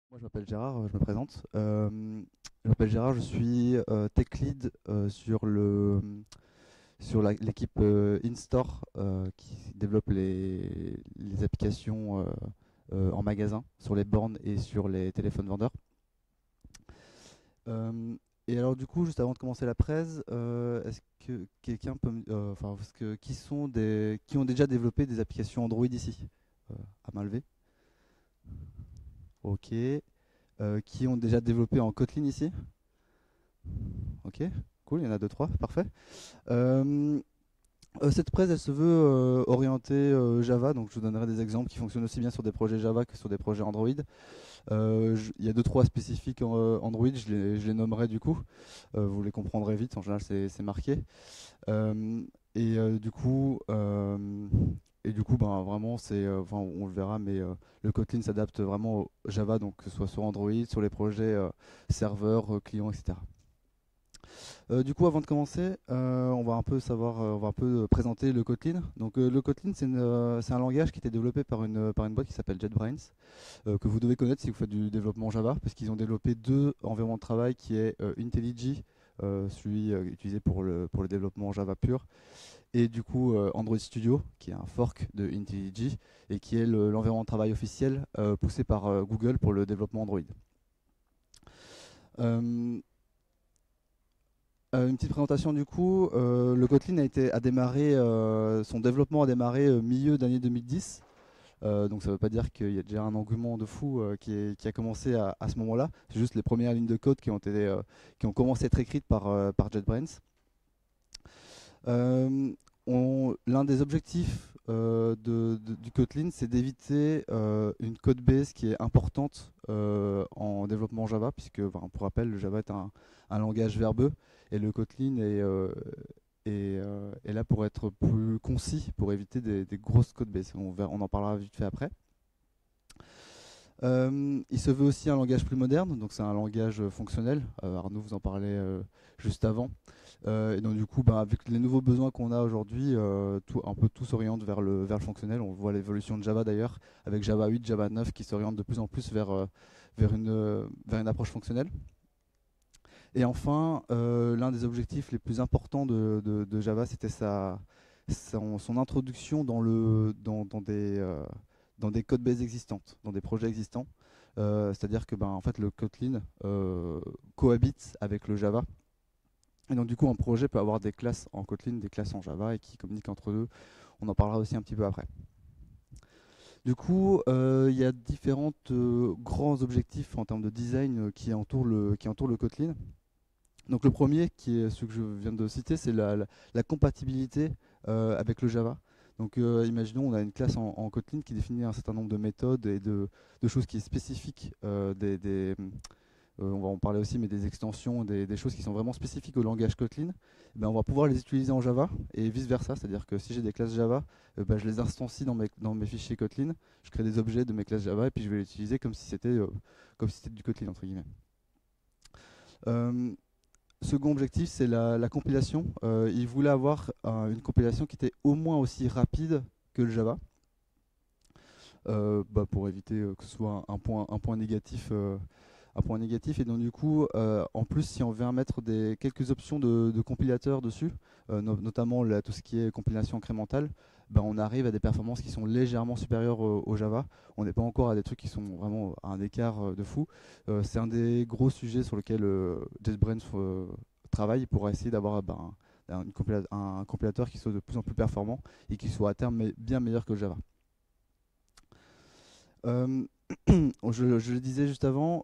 Moi, je m'appelle Gérard, je me présente. Je m'appelle Gérard, je suis tech lead sur l'équipe in-store qui développe les applications en magasin, sur les bornes et sur les téléphones vendeurs. Et alors, du coup, juste avant de commencer la presse, est-ce que quelqu'un peut enfin, qui ont déjà développé des applications Android ici? À main levée. Ok. Qui ont déjà développé en Kotlin ici? Ok, cool, il y en a deux, trois, parfait. Euh, cette presse, elle se veut orientée Java, donc je vous donnerai des exemples qui fonctionnent aussi bien sur des projets Java que sur des projets Android. Il y a deux, trois spécifiques en Android, je les nommerai du coup. Vous les comprendrez vite, en général c'est marqué. Euh, du coup, ben, vraiment, enfin, on le verra, mais le Kotlin s'adapte vraiment au Java, donc que ce soit sur Android, sur les projets serveurs, clients, etc. Du coup, avant de commencer, on va un peu présenter le Kotlin. Donc, le Kotlin, c'est un langage qui a été développé par une boîte qui s'appelle JetBrains, que vous devez connaître si vous faites du développement Java, parce qu'ils ont développé deux environnements de travail, qui est IntelliJ, celui utilisé pour le développement Java pur, et du coup Android Studio, qui est un fork de IntelliJ, et qui est l'environnement de travail officiel poussé par Google pour le développement Android. Euh, une petite présentation du coup. Le Kotlin a démarré, son développement a démarré milieu d'année 2010. Donc ça ne veut pas dire qu'il y a déjà un engouement de fou qui a commencé à ce moment-là. C'est juste les premières lignes de code qui ont commencé à être écrites par JetBrains. Euh, L'un des objectifs du Kotlin, c'est d'éviter une code base qui est importante en développement Java, puisque, enfin, pour rappel, le Java est un langage verbeux, et le Kotlin est là pour être plus concis, pour éviter des grosses code bases. On en parlera vite fait après. Il se veut aussi un langage plus moderne, donc c'est un langage fonctionnel. Arnaud vous en parlait juste avant. Et donc du coup, bah, avec les nouveaux besoins qu'on a aujourd'hui, un peu tout s'oriente vers le fonctionnel. On voit l'évolution de Java d'ailleurs, avec Java 8, Java 9 qui s'oriente de plus en plus vers une approche fonctionnelle. Et enfin, l'un des objectifs les plus importants de Java, c'était son introduction dans des codes bases existantes, dans des projets existants. C'est-à-dire que ben, en fait, le Kotlin cohabite avec le Java. Et donc du coup, un projet peut avoir des classes en Kotlin, des classes en Java et qui communiquent entre eux. On en parlera aussi un petit peu après. Du coup, il y a différents grands objectifs en termes de design qui entourent le Kotlin. Donc le premier, qui est ce que je viens de citer, c'est la compatibilité avec le Java. Donc imaginons on a une classe en Kotlin qui définit un certain nombre de méthodes et de choses qui est spécifique on va en parler aussi, mais des extensions, des choses qui sont vraiment spécifiques au langage Kotlin, eh ben, on va pouvoir les utiliser en Java et vice-versa. C'est-à-dire que si j'ai des classes Java, ben, je les instancie dans mes fichiers Kotlin, je crée des objets de mes classes Java et puis je vais les utiliser comme si c'était du Kotlin, entre guillemets. Euh, Second objectif, c'est la compilation. Il voulait avoir une compilation qui était au moins aussi rapide que le Java, bah, pour éviter que ce soit un point négatif un point négatif. Et donc du coup, en plus, si on vient mettre quelques options de compilateur dessus, notamment tout ce qui est compilation incrémentale, ben, on arrive à des performances qui sont légèrement supérieures au Java. On n'est pas encore à des trucs qui sont vraiment à un écart de fou. C'est un des gros sujets sur lequel JetBrains travaille pour essayer d'avoir ben, un compilateur qui soit de plus en plus performant et qui soit à terme bien meilleur que le Java. Euh, je le disais juste avant,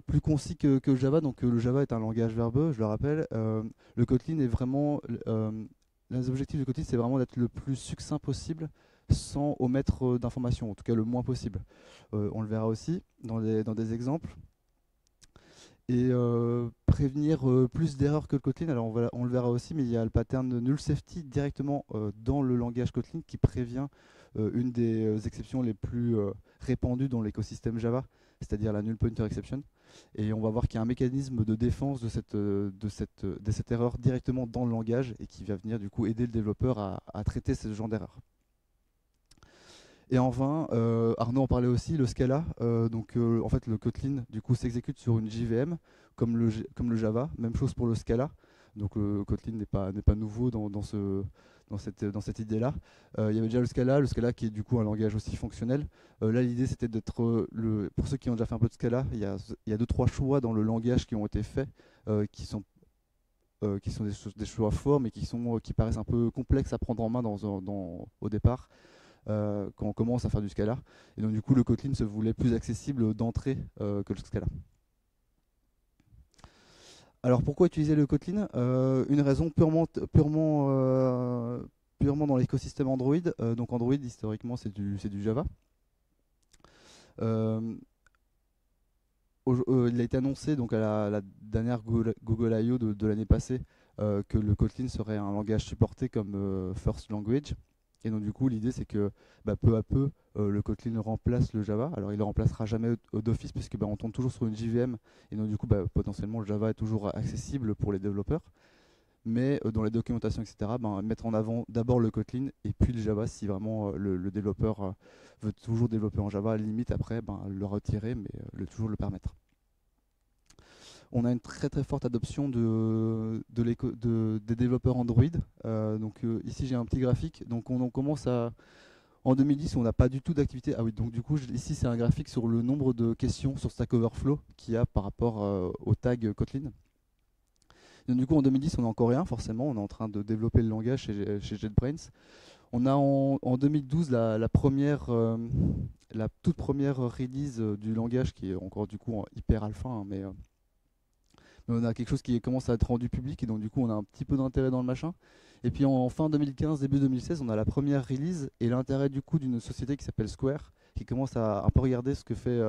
plus concis que Java, donc le Java est un langage verbeux, je le rappelle. Le Kotlin est vraiment. L'un des objectifs du Kotlin, c'est vraiment d'être le plus succinct possible sans omettre d'informations, en tout cas le moins possible. On le verra aussi dans des exemples. Et prévenir plus d'erreurs que le Kotlin, alors on le verra aussi, mais il y a le pattern de null safety directement dans le langage Kotlin qui prévient une des exceptions les plus répandues dans l'écosystème Java, c'est-à-dire la null pointer exception. Et on va voir qu'il y a un mécanisme de défense de cette erreur directement dans le langage et qui va venir du coup aider le développeur à traiter ce genre d'erreur. Et enfin, Arnaud en parlait aussi, le Scala. En fait, le Kotlin du coup s'exécute sur une JVM comme le Java. Même chose pour le Scala. Donc le Kotlin n'est pas nouveau dans cette idée-là. Il y avait déjà le Scala qui est du coup un langage aussi fonctionnel. Là, l'idée c'était d'être pour ceux qui ont déjà fait un peu de Scala, il y a deux trois choix dans le langage qui ont été faits, qui sont des choix forts, mais qui paraissent un peu complexes à prendre en main au départ quand on commence à faire du Scala. Et donc du coup, le Kotlin se voulait plus accessible d'entrée que le Scala. Alors pourquoi utiliser le Kotlin? Une raison purement dans l'écosystème Android. Donc Android, historiquement, c'est du Java. Euh, il a été annoncé donc à la dernière Google I/O de l'année passée que le Kotlin serait un langage supporté comme first language. Et donc du coup, l'idée c'est que peu à peu, le Kotlin remplace le Java. Alors il ne le remplacera jamais d'office puisque on tourne toujours sur une JVM. Et donc du coup, potentiellement le Java est toujours accessible pour les développeurs. Mais dans les documentations, etc., mettre en avant d'abord le Kotlin et puis le Java si vraiment le développeur veut toujours développer en Java, à la limite après le retirer, mais toujours le permettre. On a une très très forte adoption des développeurs Android. Ici j'ai un petit graphique. Donc on commence à en 2010 on n'a pas du tout d'activité. Ah oui, donc du coup ici c'est un graphique sur le nombre de questions sur Stack Overflow qu'il y a par rapport au tag Kotlin. Donc, du coup en 2010 on n'a encore rien forcément. On est en train de développer le langage chez JetBrains. On a en 2012 la toute première release du langage qui est encore du coup en hyper alpha, hein, mais on a quelque chose qui commence à être rendu public et donc du coup on a un petit peu d'intérêt dans le machin. Et puis en fin 2015, début 2016, on a la première release et l'intérêt du coup d'une société qui s'appelle Square qui commence à un peu regarder ce que fait,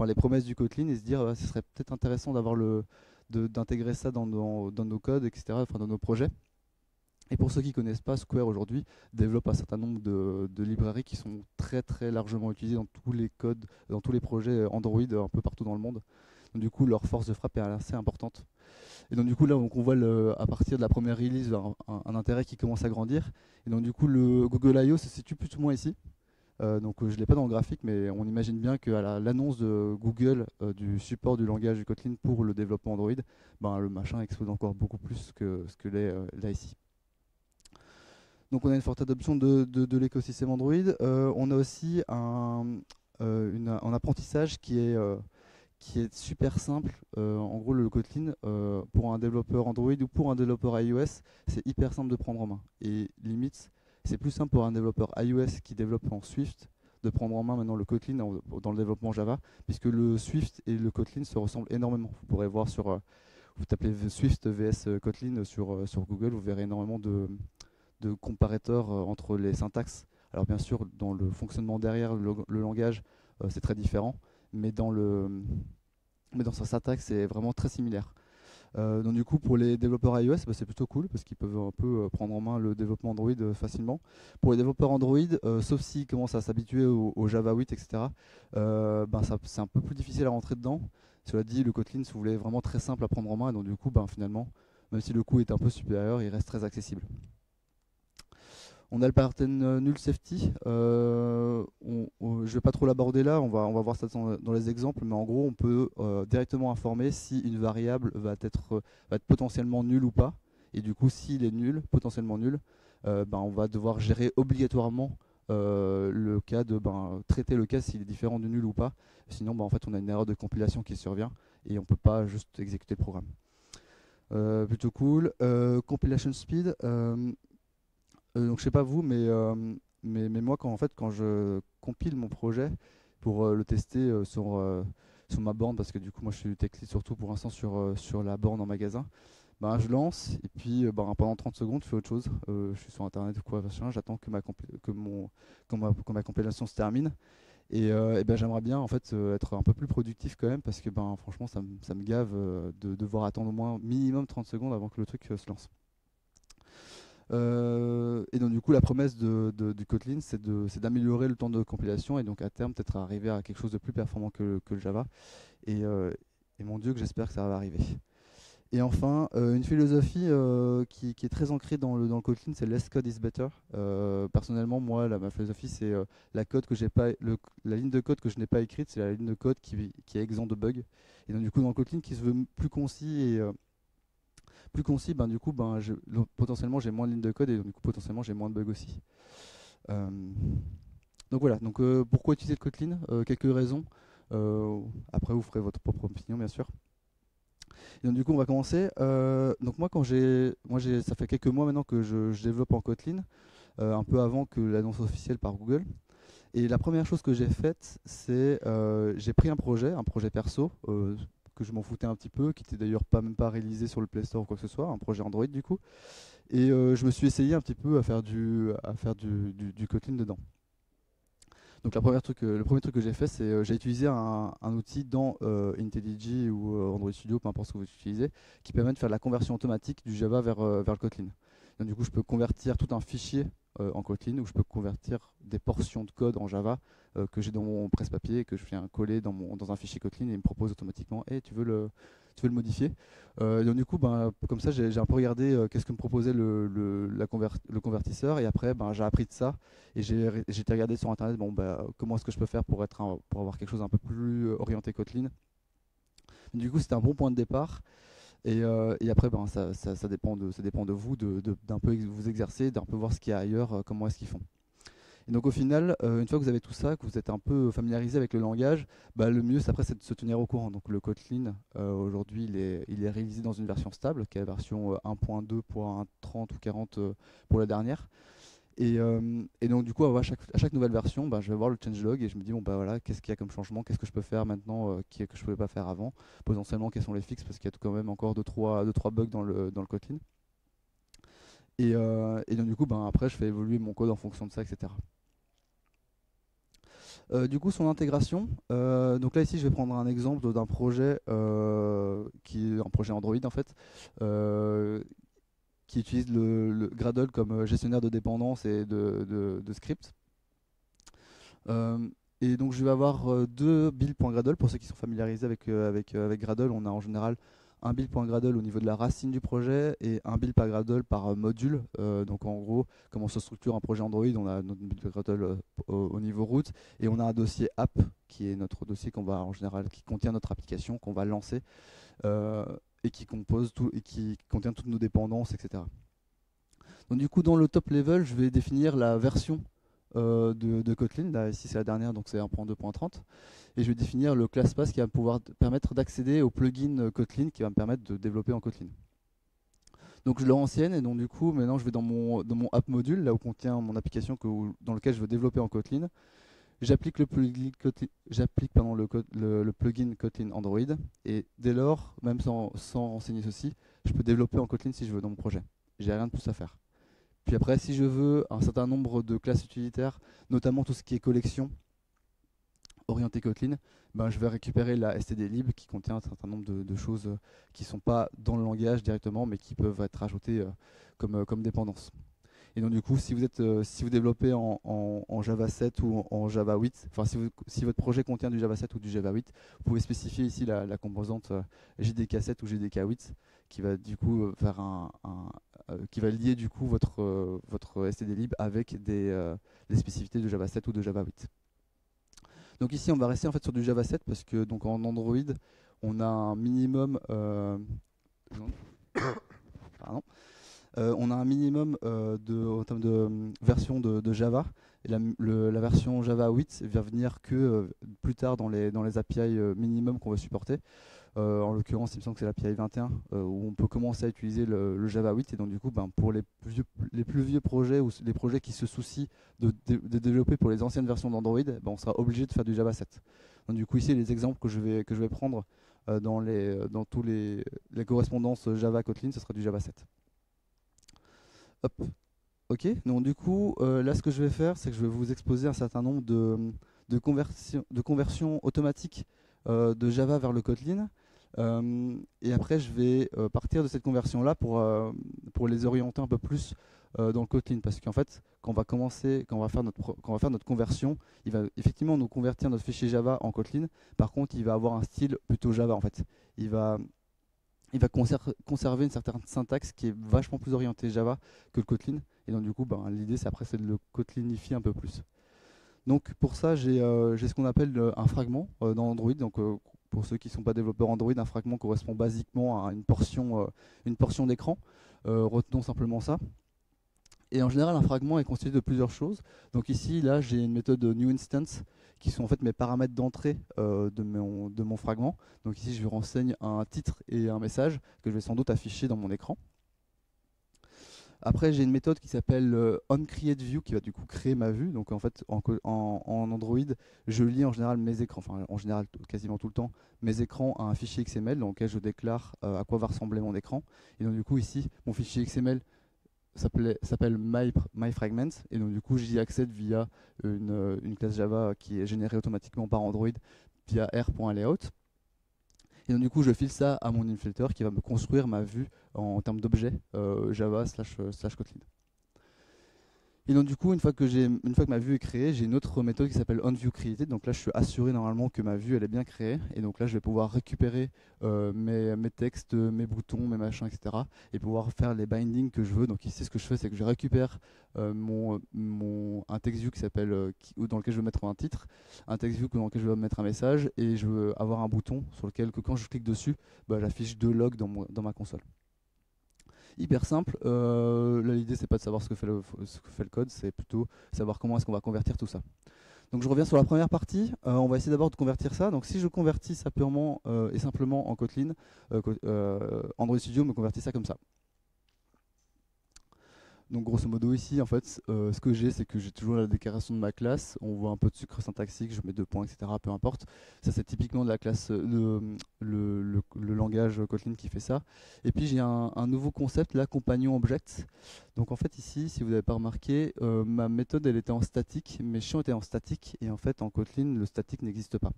les promesses du Kotlin et se dire ce serait peut-être intéressant d'intégrer ça dans nos codes, etc., enfin dans nos projets. Et pour ceux qui ne connaissent pas, Square aujourd'hui développe un certain nombre de librairies qui sont très très largement utilisées dans tous les codes, dans tous les projets Android un peu partout dans le monde. Donc, du coup, leur force de frappe est assez importante. Et donc du coup là, on voit à partir de la première release un intérêt qui commence à grandir. Et donc du coup, le Google I/O se situe plus ou moins ici. Je ne l'ai pas dans le graphique, mais on imagine bien qu'à l'annonce de Google du support du langage du Kotlin pour le développement Android, le machin explose encore beaucoup plus que ce que l'est là ici. Donc on a une forte adoption de l'écosystème Android. On a aussi un apprentissage qui est super simple. En gros, le Kotlin, pour un développeur Android ou pour un développeur iOS, c'est hyper simple de prendre en main. Et limite, c'est plus simple pour un développeur iOS qui développe en Swift de prendre en main maintenant le Kotlin dans le développement Java, puisque le Swift et le Kotlin se ressemblent énormément. Vous pourrez voir vous tapez Swift vs Kotlin sur Google, vous verrez énormément de comparateurs entre les syntaxes. Alors bien sûr, dans le fonctionnement derrière le langage, c'est très différent, mais dans sa syntaxe, c'est vraiment très similaire. Donc du coup, pour les développeurs iOS, c'est plutôt cool parce qu'ils peuvent un peu prendre en main le développement Android facilement. Pour les développeurs Android, sauf s'ils commencent à s'habituer au Java 8, etc., c'est un peu plus difficile à rentrer dedans. Cela dit, le Kotlin, si vous voulez, vraiment très simple à prendre en main, et donc du coup, finalement, même si le coût est un peu supérieur, il reste très accessible. On a le pattern null safety. Je ne vais pas trop l'aborder là, on va voir ça dans les exemples, mais en gros, on peut directement informer si une variable va être potentiellement nulle ou pas. Et du coup, s'il est nul, potentiellement nul, on va devoir gérer obligatoirement le cas traiter le cas s'il est différent de nul ou pas. Sinon, en fait, on a une erreur de compilation qui survient et on ne peut pas juste exécuter le programme. Plutôt cool. Compilation speed. Donc je sais pas vous, mais moi quand je compile mon projet pour le tester sur ma borne, parce que du coup moi je suis tech lead surtout pour l'instant sur la borne en magasin, je lance et puis pendant 30 secondes je fais autre chose. Je suis sur internet ou quoi, j'attends que ma compilation se termine. Et j'aimerais bien en fait être un peu plus productif quand même parce que franchement ça me gave de devoir attendre au moins minimum 30 secondes avant que le truc se lance. Et donc du coup la promesse du Kotlin c'est d'améliorer le temps de compilation et donc à terme peut-être arriver à quelque chose de plus performant que le Java et mon Dieu que j'espère que ça va arriver. Et enfin, une philosophie qui est très ancrée dans le Kotlin, c'est less code is better. Personnellement, moi, ma philosophie, c'est la code que j'ai pas, la ligne de code que je n'ai pas écrite, c'est la ligne de code qui est exempt de bugs. Et donc du coup, dans le Kotlin, qui se veut plus concis et plus concis, ben du coup, potentiellement, j'ai moins de lignes de code et donc, du coup, potentiellement, j'ai moins de bugs aussi. Euh, donc voilà. Donc pourquoi utiliser le Kotlin? Quelques raisons. Après, vous ferez votre propre opinion, bien sûr. Et donc du coup, on va commencer. Donc moi, ça fait quelques mois maintenant que je développe en Kotlin, un peu avant que l'annonce officielle par Google. Et la première chose que j'ai faite, c'est j'ai pris un projet perso, que je m'en foutais un petit peu, qui était d'ailleurs même pas réalisé sur le Play Store ou quoi que ce soit, un projet Android du coup. Et je me suis essayé un petit peu à faire du Kotlin dedans. Donc le premier truc que j'ai fait, c'est j'ai utilisé un outil dans IntelliJ ou Android Studio, peu importe ce que vous utilisez, qui permet de faire la conversion automatique du Java vers le Kotlin. Donc, du coup, je peux convertir tout un fichier en Kotlin ou je peux convertir des portions de code en Java que j'ai dans mon presse-papier et que je viens coller dans un fichier Kotlin et il me propose automatiquement hey, tu veux le modifier. Donc du coup, comme ça, j'ai un peu regardé qu'est-ce que me proposait le convertisseur et après, j'ai appris de ça et j'ai été regardé sur internet comment est-ce que je peux faire pour avoir quelque chose un peu plus orienté Kotlin. Du coup, c'était un bon point de départ. Et après, ça dépend de vous d'un peu vous exercer, d'un peu voir ce qu'il y a ailleurs, comment est-ce qu'ils font. Et donc au final, une fois que vous avez tout ça, que vous êtes un peu familiarisé avec le langage, le mieux après c'est de se tenir au courant. Donc le Kotlin, aujourd'hui, il est réalisé dans une version stable, qui est la version 1.2.30 ou 40 pour la dernière. Et donc du coup, à chaque nouvelle version, je vais voir le changelog et je me dis voilà, qu'est-ce qu'il y a comme changement, qu'est-ce que je peux faire maintenant que je ne pouvais pas faire avant, potentiellement quels sont les fixes parce qu'il y a quand même encore 2-3 bugs dans le Kotlin. Et donc du coup, après, je fais évoluer mon code en fonction de ça, etc. Du coup, son intégration. Donc là, ici, je vais prendre un exemple d'un projet qui est un projet Android en fait, qui utilise le Gradle comme gestionnaire de dépendance et de script. Et donc je vais avoir deux build.gradle pour ceux qui sont familiarisés avec Gradle. On a en général un build.gradle au niveau de la racine du projet et un build.gradle par module. Donc en gros, comment se structure un projet Android, on a notre build.gradle au niveau root et on a un dossier app qui est notre dossier qu'on va en général qui contient notre application qu'on va lancer et qui compose tout et qui contient toutes nos dépendances, etc. Donc du coup, dans le top level, je vais définir la version de Kotlin. Là, ici, c'est la dernière, donc c'est 1.2.30. Et je vais définir le class path qui va pouvoir permettre d'accéder au plugin Kotlin qui va me permettre de développer en Kotlin. Donc je le renseigne et donc du coup, maintenant, je vais dans mon app module, là où contient mon application dans lequel je veux développer en Kotlin. J'applique le plugin Kotlin, le plugin Kotlin Android et dès lors, même sans renseigner ceci, je peux développer en Kotlin si je veux dans mon projet. J'ai rien de plus à faire. Puis après, si je veux un certain nombre de classes utilitaires, notamment tout ce qui est collection orienté Kotlin, je vais récupérer la stdlib qui contient un certain nombre de choses qui ne sont pas dans le langage directement, mais qui peuvent être ajoutées comme dépendance. Et donc du coup, si vous développez en Java 7 ou en Java 8, enfin si votre projet contient du Java 7 ou du Java 8, vous pouvez spécifier ici la composante JDK 7 ou JDK 8 qui va du coup faire qui va lier du coup votre stdlib avec les spécificités de Java 7 ou de Java 8. Donc ici, on va rester en fait sur du Java 7 parce que donc en Android, on a un minimum pardon. On a un minimum en termes de version de Java. Et la version Java 8 va venir que plus tard dans les API minimum qu'on va supporter. En l'occurrence, il me semble que c'est l'API 21 où on peut commencer à utiliser le Java 8. Et donc du coup, pour les plus vieux projets ou les projets qui se soucient de développer pour les anciennes versions d'Android, on sera obligé de faire du Java 7. Donc du coup, ici, les exemples que je vais prendre dans tous les correspondances Java Kotlin, ce sera du Java 7. Hop. Ok, donc du coup, là ce que je vais faire, c'est que je vais vous exposer un certain nombre de conversions automatiques de Java vers le Kotlin. Et après, je vais partir de cette conversion-là pour les orienter un peu plus dans le Kotlin. Parce qu'en fait, quand on va faire notre conversion, il va effectivement nous convertir notre fichier Java en Kotlin. Par contre, il va avoir un style plutôt Java en fait. il va conserver une certaine syntaxe qui est vachement plus orientée Java que le Kotlin. Et donc du coup, ben, l'idée c'est après c'est de le Kotlinifier un peu plus. Donc pour ça, j'ai ce qu'on appelle un fragment dans Android. Donc pour ceux qui ne sont pas développeurs Android, un fragment correspond basiquement à une portion d'écran. Retenons simplement ça. Et en général, un fragment est constitué de plusieurs choses. Donc ici, là, j'ai une méthode newInstance qui sont en fait mes paramètres d'entrée de mon fragment. Donc ici, je lui renseigne un titre et un message que je vais sans doute afficher dans mon écran. Après, j'ai une méthode qui s'appelle onCreateView qui va du coup créer ma vue. Donc en fait, en Android, je lis en général mes écrans, enfin en général quasiment tout le temps, mes écrans à un fichier XML dans lequel je déclare à quoi va ressembler mon écran. Et donc du coup ici, mon fichier XML s'appelle MyFragments et donc du coup j'y accède via une classe Java qui est générée automatiquement par Android via r.layout. Et donc du coup je file ça à mon infilter qui va me construire ma vue en termes d'objets Java slash Kotlin. Et donc du coup, une fois que ma vue est créée, j'ai une autre méthode qui s'appelle onViewCreated. Donc là, je suis assuré normalement que ma vue elle est bien créée. Et donc là, je vais pouvoir récupérer mes textes, mes boutons, mes machins, etc. Et pouvoir faire les bindings que je veux. Donc ici, ce que je fais, c'est que je récupère un TextView qui s'appelle dans lequel je veux mettre un titre, un TextView dans lequel je veux mettre un message, et je veux avoir un bouton sur lequel que quand je clique dessus, bah, j'affiche 2 logs dans ma console. Hyper simple. Là, l'idée, c'est pas de savoir ce que fait le code, c'est plutôt savoir comment est-ce qu'on va convertir tout ça. Donc je reviens sur la première partie. On va essayer d'abord de convertir ça. Donc si je convertis ça purement et simplement en Kotlin, Android Studio me convertit ça comme ça. Donc grosso modo ici, en fait, ce que j'ai, c'est que j'ai toujours la déclaration de ma classe. On voit un peu de sucre syntaxique, je mets 2 points, etc. Peu importe. Ça, c'est typiquement de la classe, le langage Kotlin qui fait ça. Et puis j'ai un nouveau concept, là, compagnon object. Donc en fait ici, si vous n'avez pas remarqué, ma méthode, elle était en statique, mes champs étaient en statique. Et en fait, en Kotlin, le statique n'existe pas.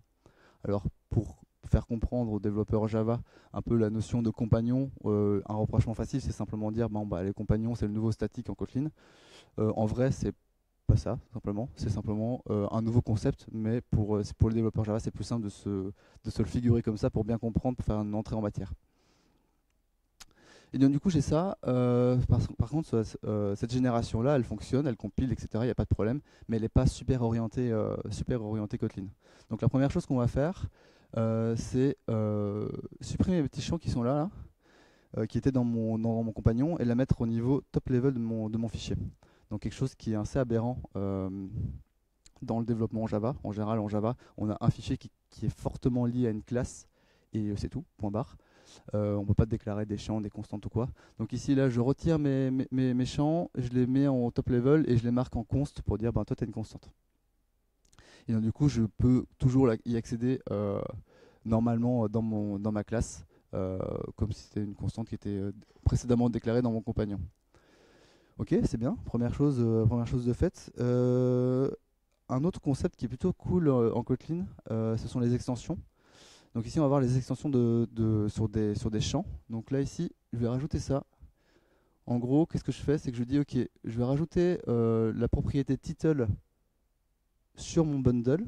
Alors, pour faire comprendre aux développeurs Java un peu la notion de compagnon, un rapprochement facile, c'est simplement dire bon, bah, les compagnons, c'est le nouveau statique en Kotlin. En vrai, c'est pas ça, simplement. C'est simplement un nouveau concept, mais pour les développeurs Java, c'est plus simple de se le figurer comme ça pour bien comprendre, pour faire une entrée en matière. Et donc du coup j'ai ça, par contre cette génération-là, elle fonctionne, elle compile, etc., il n'y a pas de problème, mais elle n'est pas super orientée Kotlin. Donc la première chose qu'on va faire, c'est supprimer les petits champs qui sont là, qui étaient dans mon compagnon, et la mettre au niveau top level de mon fichier. Donc quelque chose qui est assez aberrant dans le développement en Java. En général en Java, on a un fichier qui est fortement lié à une classe, et c'est tout, point barre. On ne peut pas déclarer des champs, des constantes ou quoi. Donc ici, là, je retire mes champs, je les mets en top level et je les marque en const pour dire, ben, toi, tu as une constante. Et donc du coup, je peux toujours y accéder normalement dans ma classe, comme si c'était une constante qui était précédemment déclarée dans mon compagnon. Ok, c'est bien, première chose de faite. Un autre concept qui est plutôt cool en Kotlin, ce sont les extensions. Donc ici, on va voir les extensions sur des champs. Donc là, ici, je vais rajouter ça. En gros, qu'est-ce que je fais? C'est que je dis, OK, je vais rajouter la propriété title sur mon bundle.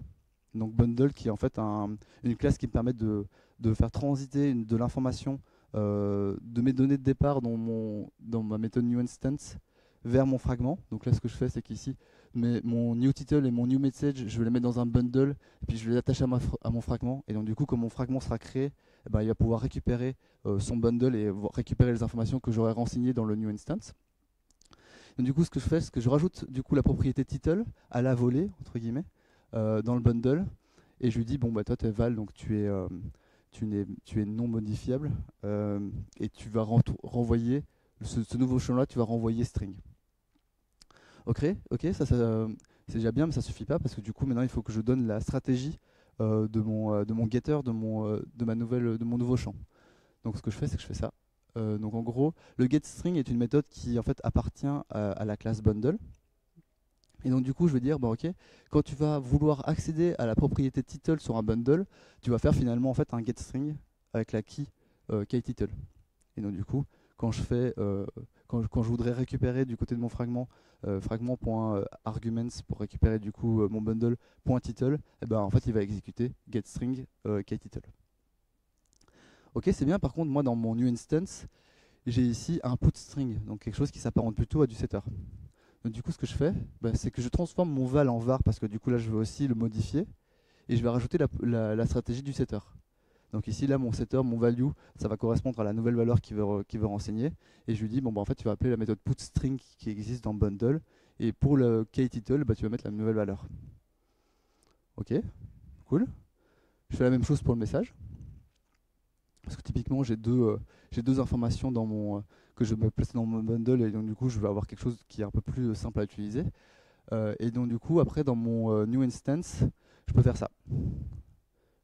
Donc bundle qui est en fait une classe qui me permet de faire transiter de l'information de mes données de départ dans ma méthode newInstance vers mon fragment. Donc là, ce que je fais, c'est qu'ici, mon new title et mon new message, je vais les mettre dans un bundle, et puis je les attache à mon fragment. Et donc du coup, quand mon fragment sera créé, eh ben, il va pouvoir récupérer son bundle et récupérer les informations que j'aurai renseignées dans le new instance. Donc du coup, ce que je fais, c'est que je rajoute du coup la propriété title à la volée, entre guillemets, dans le bundle, et je lui dis, bon, bah toi, t'es Val, donc tu es non modifiable, et tu vas renvoyer ce nouveau champ-là, tu vas renvoyer string. Ok, ça c'est déjà bien, mais ça suffit pas parce que du coup maintenant il faut que je donne la stratégie de mon getter, de mon nouveau champ. Donc ce que je fais, c'est que je fais ça. Donc en gros, le getString est une méthode qui en fait appartient à la classe bundle. Et donc du coup, je vais dire, bon, ok, quand tu vas vouloir accéder à la propriété title sur un bundle, tu vas faire finalement en fait un getString avec la key keyTitle. Et donc du coup, quand je fais, quand je voudrais récupérer du côté de mon fragment, fragment.arguments pour récupérer du coup mon bundle.title, et ben en fait il va exécuter getString keyTitle. Ok, c'est bien. Par contre, moi, dans mon new instance, j'ai ici un put string, donc quelque chose qui s'apparente plutôt à du setter. Donc du coup, ce que je fais, bah, c'est que je transforme mon val en var, parce que du coup, là, je veux aussi le modifier, et je vais rajouter la stratégie du setter. Donc ici, là, mon setter, mon value, ça va correspondre à la nouvelle valeur qu'il veut renseigner. Et je lui dis, bon, bah, en fait, tu vas appeler la méthode putString qui existe dans bundle. Et pour le keyTitle, bah, tu vas mettre la nouvelle valeur. Ok, cool. Je fais la même chose pour le message. Parce que typiquement, j'ai deux informations que je me place dans mon bundle. Et donc, du coup, je vais avoir quelque chose qui est un peu plus simple à utiliser. Et donc, du coup, après, dans mon new instance, je peux faire ça.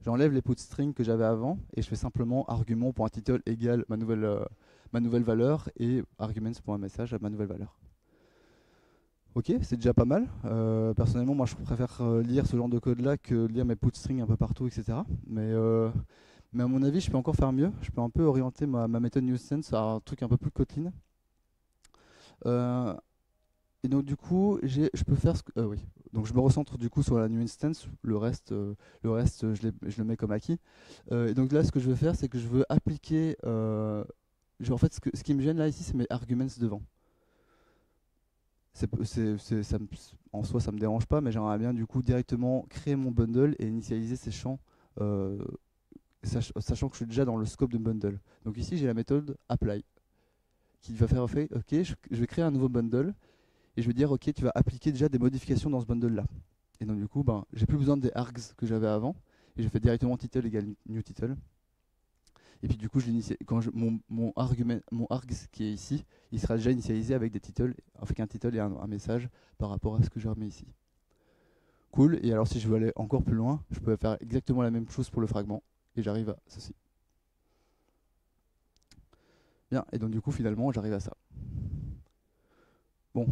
J'enlève les putString que j'avais avant et je fais simplement argument.title égale ma nouvelle valeur et arguments.message à ma nouvelle valeur. Ok, c'est déjà pas mal. Personnellement, moi je préfère lire ce genre de code là que lire mes putString un peu partout, etc. Mais à mon avis, je peux encore faire mieux. Je peux un peu orienter ma méthode newSense à un truc un peu plus Kotlin. Euh, Et donc du coup, je peux faire oui. Donc je me recentre du coup sur la new instance. Le reste, je le mets comme acquis. Et donc là, ce que je veux faire, c'est que je veux appliquer. En fait, ce qui me gêne là ici, c'est mes arguments devant. En soi, ça me dérange pas, mais j'aimerais bien du coup directement créer mon bundle et initialiser ces champs, euh, sachant que je suis déjà dans le scope de bundle. Donc ici, j'ai la méthode apply qui va faire ok, je vais créer un nouveau bundle. Et je vais dire, ok, tu vas appliquer déjà des modifications dans ce bundle-là. Et donc du coup, ben, j'ai plus besoin des args que j'avais avant. Et je fais directement title égale new title. Et puis du coup, mon args qui est ici, il sera déjà initialisé avec des titles, avec un title et un message par rapport à ce que je remets ici. Cool. Et alors si je veux aller encore plus loin, je peux faire exactement la même chose pour le fragment. Et j'arrive à ceci. Bien. Et donc du coup, finalement, j'arrive à ça. Bon.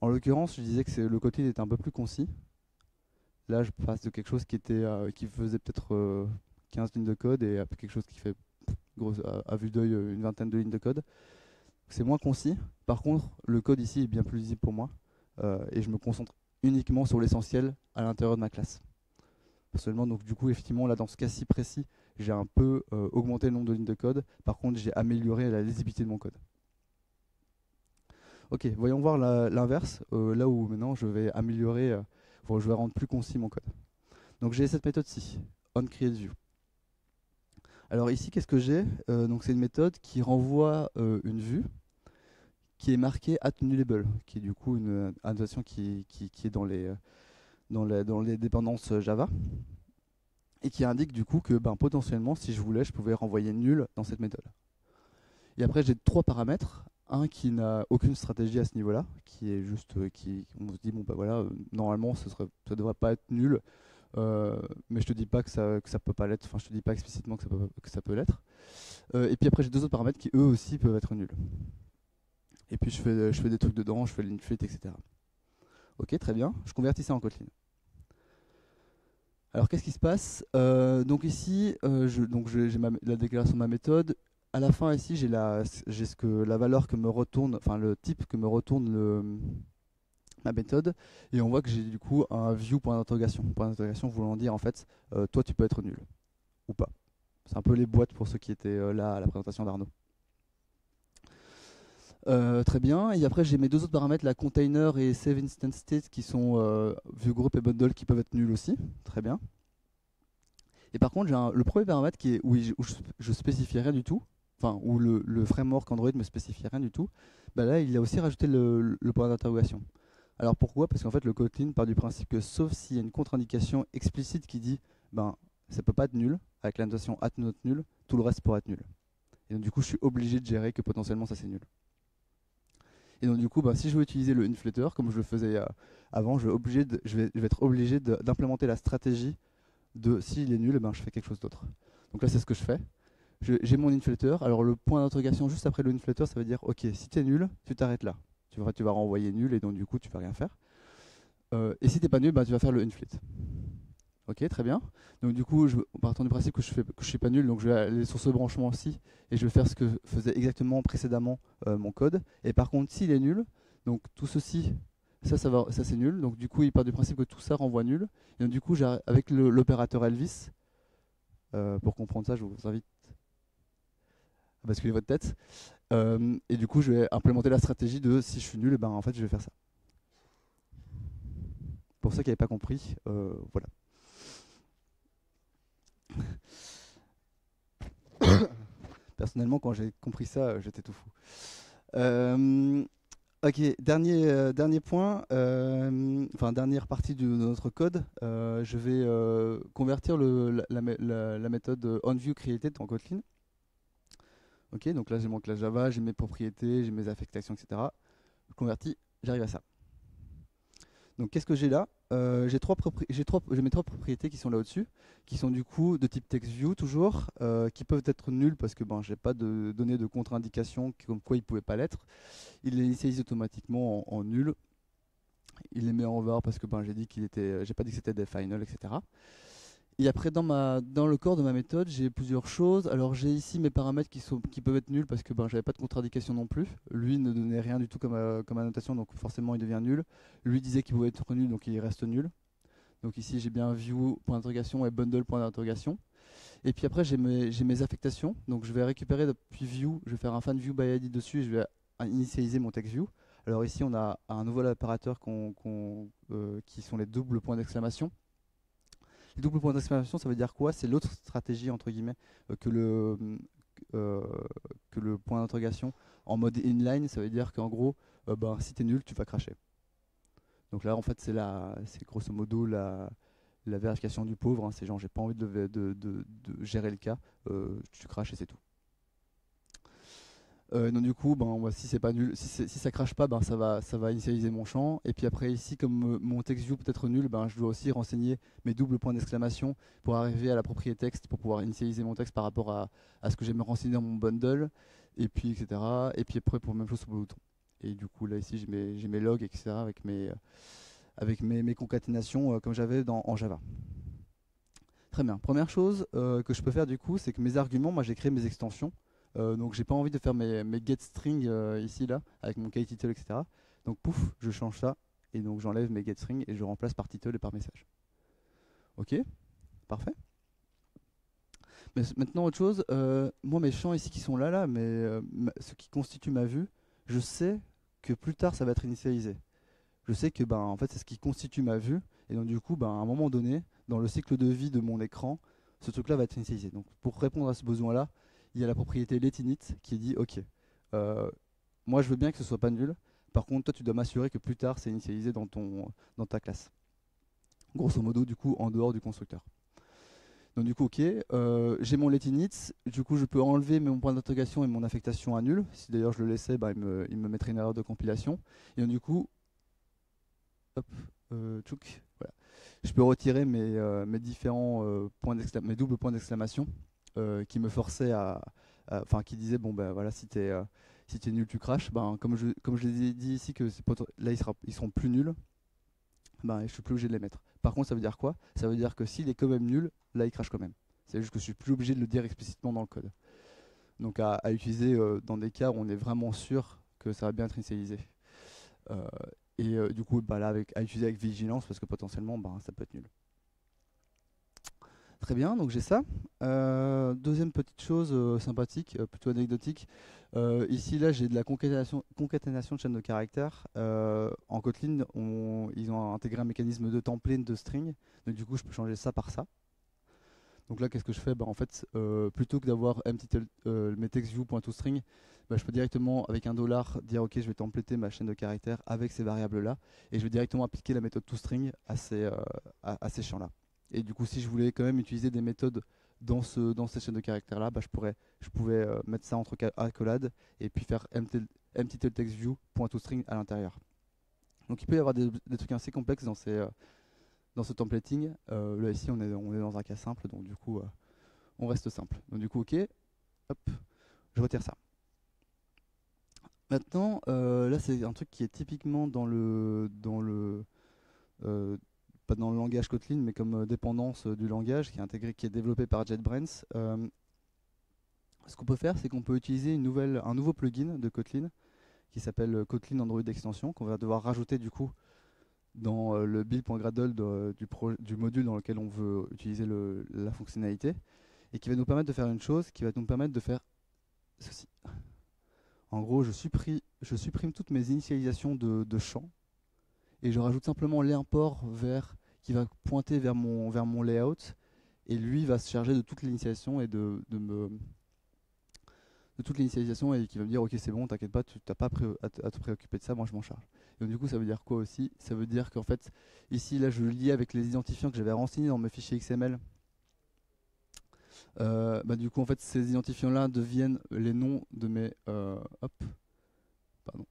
En l'occurrence, je disais que le Kotlin était un peu plus concis. Là, je passe de quelque chose qui faisait peut-être 15 lignes de code et à quelque chose qui fait, à vue d'œil, une vingtaine de lignes de code. C'est moins concis. Par contre, le code ici est bien plus lisible pour moi et je me concentre uniquement sur l'essentiel à l'intérieur de ma classe. Personnellement, donc du coup, effectivement, là, dans ce cas-ci précis, j'ai un peu augmenté le nombre de lignes de code. Par contre, j'ai amélioré la lisibilité de mon code. Ok, voyons voir l'inverse, là où maintenant je vais améliorer, je vais rendre plus concis mon code. Donc j'ai cette méthode-ci, onCreateView. Alors ici, qu'est-ce que j'ai? Donc c'est une méthode qui renvoie une vue qui est marquée @nullable, qui est du coup une annotation qui est dans les dépendances Java et qui indique du coup que potentiellement, si je voulais, je pouvais renvoyer nul dans cette méthode. Et après, j'ai trois paramètres. Un qui n'a aucune stratégie à ce niveau-là, qui est juste, on se dit bon voilà, normalement ça devrait pas être nul, mais je te dis pas que ça peut pas l'être. Enfin, je te dis pas explicitement que ça peut l'être. Et puis après, j'ai deux autres paramètres qui eux aussi peuvent être nuls. Et puis je fais des trucs dedans, je fais l'inflate, etc. Ok, très bien. Je convertis ça en Kotlin. Alors qu'est-ce qui se passe? Donc ici, j'ai la déclaration de ma méthode. À la fin ici, j'ai la valeur que me retourne, enfin le type que me retourne ma méthode, et on voit que j'ai du coup un view point d'interrogation. Point d'interrogation voulant dire en fait, toi tu peux être nul ou pas. C'est un peu les boîtes pour ceux qui étaient là à la présentation d'Arnaud. Très bien. Et après, j'ai mes deux autres paramètres, la container et save instance state, qui sont view group et bundle, qui peuvent être nuls aussi. Très bien. Et par contre, le premier paramètre où je spécifie rien du tout, enfin où le framework Android me spécifie rien du tout. Là, il a aussi rajouté le point d'interrogation. Alors pourquoi? Parce qu'en fait, le Kotlin part du principe que sauf s'il y a une contre-indication explicite qui dit ça peut pas être nul, avec la notation @not nul, tout le reste pourra être nul. Et donc du coup, je suis obligé de gérer que potentiellement ça c'est nul. Et donc du coup, si je veux utiliser le inflator comme je le faisais avant, je vais être obligé d'implémenter la stratégie de s'il est nul, je fais quelque chose d'autre. Donc là, c'est ce que je fais. J'ai mon inflator. Alors le point d'interrogation juste après le inflator, ça veut dire ok, si tu es nul, tu t'arrêtes là. Tu vas renvoyer nul et donc du coup, tu vas rien faire. Et si t'es pas nul, tu vas faire le inflate. Ok, très bien. Donc du coup, partant du principe que je suis pas nul, donc je vais aller sur ce branchement-ci et je vais faire ce que faisait exactement précédemment mon code. Et par contre, s'il est nul, donc tout ceci, ça c'est nul. Donc du coup, il part du principe que tout ça renvoie nul. Et donc du coup, avec l'opérateur Elvis, pour comprendre ça, je vous invite basculer votre tête. Et du coup, je vais implémenter la stratégie de si je suis nul, ben en fait, je vais faire ça. Pour ceux qui n'avaient pas compris, voilà. Personnellement, quand j'ai compris ça, j'étais tout fou. Euh, ok, dernier point, enfin dernière partie de notre code. Je vais convertir la méthode onViewCreated en Kotlin. Ok, donc là j'ai mon classe Java, j'ai mes propriétés, j'ai mes affectations, etc. Je convertis, j'arrive à ça. Donc qu'est-ce que j'ai là? J'ai mes trois propriétés qui sont là au-dessus, qui sont du coup de type TextView toujours, qui peuvent être nulles parce que ben, j'ai pas de données de contre-indication comme quoi ils pouvaient pas l'être. Il les initialise automatiquement en nul. Il les met en var parce que ben, j'ai pas dit que c'était des finals, etc. Et après, dans le corps de ma méthode, j'ai plusieurs choses. Alors, j'ai ici mes paramètres qui peuvent être nuls parce que ben, j'avais pas de contre-indication non plus. Lui ne donnait rien du tout comme annotation, donc forcément il devient nul. Lui disait qu'il pouvait être nul, donc il reste nul. Donc ici, j'ai bien view point d'interrogation et bundle point d'interrogation. Et puis après, j'ai mes affectations. Donc je vais récupérer depuis view, je vais faire un fan view by ID dessus et je vais initialiser mon text view. Alors ici, on a un nouvel opérateur qui sont les doubles points d'exclamation. Les doubles points d'exclamation, ça veut dire quoi? C'est l'autre stratégie, entre guillemets, euh, que le, euh, que le point d'interrogation en mode inline. Ça veut dire qu'en gros, ben, si t'es nul, tu vas cracher. Donc là, en fait, c'est grosso modo la vérification du pauvre. Hein. C'est genre, j'ai pas envie de gérer le cas, tu craches et c'est tout. Donc du coup, ben, si c'est pas nul, si ça crache pas, ben, ça va initialiser mon champ. Et puis après ici, comme mon text view peut être nul, ben, je dois aussi renseigner mes doubles points d'exclamation pour arriver à la propriété texte pour pouvoir initialiser mon texte par rapport à ce que j'ai me renseigné dans mon bundle, et puis etc. Et puis après pour la même chose sur le bouton. Et du coup là ici j'ai mes logs, etc. avec mes concaténations comme j'avais en Java. Très bien. Première chose que je peux faire du coup, c'est que mes arguments, moi j'ai créé mes extensions. Donc j'ai pas envie de faire mes getString ici là avec mon kTitle, etc. Donc pouf, je change ça et donc j'enlève mes getString et je remplace par title et par message. Ok, parfait. Mais maintenant autre chose, moi mes champs ici qui sont là, mais ce qui constitue ma vue, je sais que plus tard ça va être initialisé. Je sais que ben en fait c'est ce qui constitue ma vue et donc du coup ben, à un moment donné dans le cycle de vie de mon écran ce truc là va être initialisé. Donc pour répondre à ce besoin là il y a la propriété letInit qui dit ok euh, moi je veux bien que ce soit pas nul, par contre toi tu dois m'assurer que plus tard c'est initialisé dans ta classe, grosso modo du coup en dehors du constructeur. Donc du coup ok, j'ai mon letInit, du coup je peux enlever mon point d'interrogation et mon affectation à nul. Si d'ailleurs je le laissais, bah, il me mettrait une erreur de compilation. Et donc du coup hop, tchouk, voilà. Je peux retirer mes différents mes doubles points d'exclamation qui me forçaient enfin qui disaient bon ben voilà si t'es nul tu craches. Ben comme je les ai dit ici que là ils seront plus nuls. Ben je suis plus obligé de les mettre. Par contre ça veut dire quoi? Ça veut dire que s'il est quand même nul, là il crache quand même. C'est juste que je suis plus obligé de le dire explicitement dans le code. Donc à utiliser dans des cas où on est vraiment sûr que ça va bien être initialisé. Euh, et du coup, bah, là, à utiliser avec vigilance parce que potentiellement, bah, ça peut être nul. Très bien, donc j'ai ça. Deuxième petite chose sympathique, plutôt anecdotique. Ici, là, j'ai de la concaténation de chaînes de caractères. En Kotlin, ils ont intégré un mécanisme de template de string. Donc du coup, je peux changer ça par ça. Donc là, qu'est-ce que je fais? Bah, en fait, plutôt que d'avoir mes textView.toString, bah, je peux directement, avec un dollar, dire ok, je vais templater ma chaîne de caractères avec ces variables-là, et je vais directement appliquer la méthode toString à ces champs-là. Et du coup, si je voulais quand même utiliser des méthodes dans ces chaînes de caractères-là, bah, je pouvais mettre ça entre accolades et puis faire mtl_textView.toString à l'intérieur. Donc il peut y avoir des trucs assez complexes dans ce templating. Là ici on est dans un cas simple, donc du coup on reste simple. Donc du coup ok, hop, je retire ça. Maintenant là c'est un truc qui est typiquement pas dans le langage Kotlin mais comme dépendance du langage qui est intégré, qui est développé par JetBrains. Ce qu'on peut faire c'est qu'on peut utiliser un nouveau plugin de Kotlin qui s'appelle Kotlin Android Extension qu'on va devoir rajouter du coup dans le build.gradle du module dans lequel on veut utiliser la fonctionnalité et qui va nous permettre de faire une chose qui va nous permettre de faire ceci. En gros, je supprime toutes mes initialisations de champs et je rajoute simplement l'import qui va pointer vers mon layout et lui va se charger de toute l'initialisation et de toute l'initialisation et qui va me dire ok c'est bon, t'inquiète pas, tu n'as pas à te préoccuper de ça, moi je m'en charge. Et donc, du coup ça veut dire quoi aussi? Ça veut dire qu'en fait ici là je lie avec les identifiants que j'avais renseignés dans mes fichiers XML. Bah, du coup en fait ces identifiants là deviennent les noms de mes hop pardon.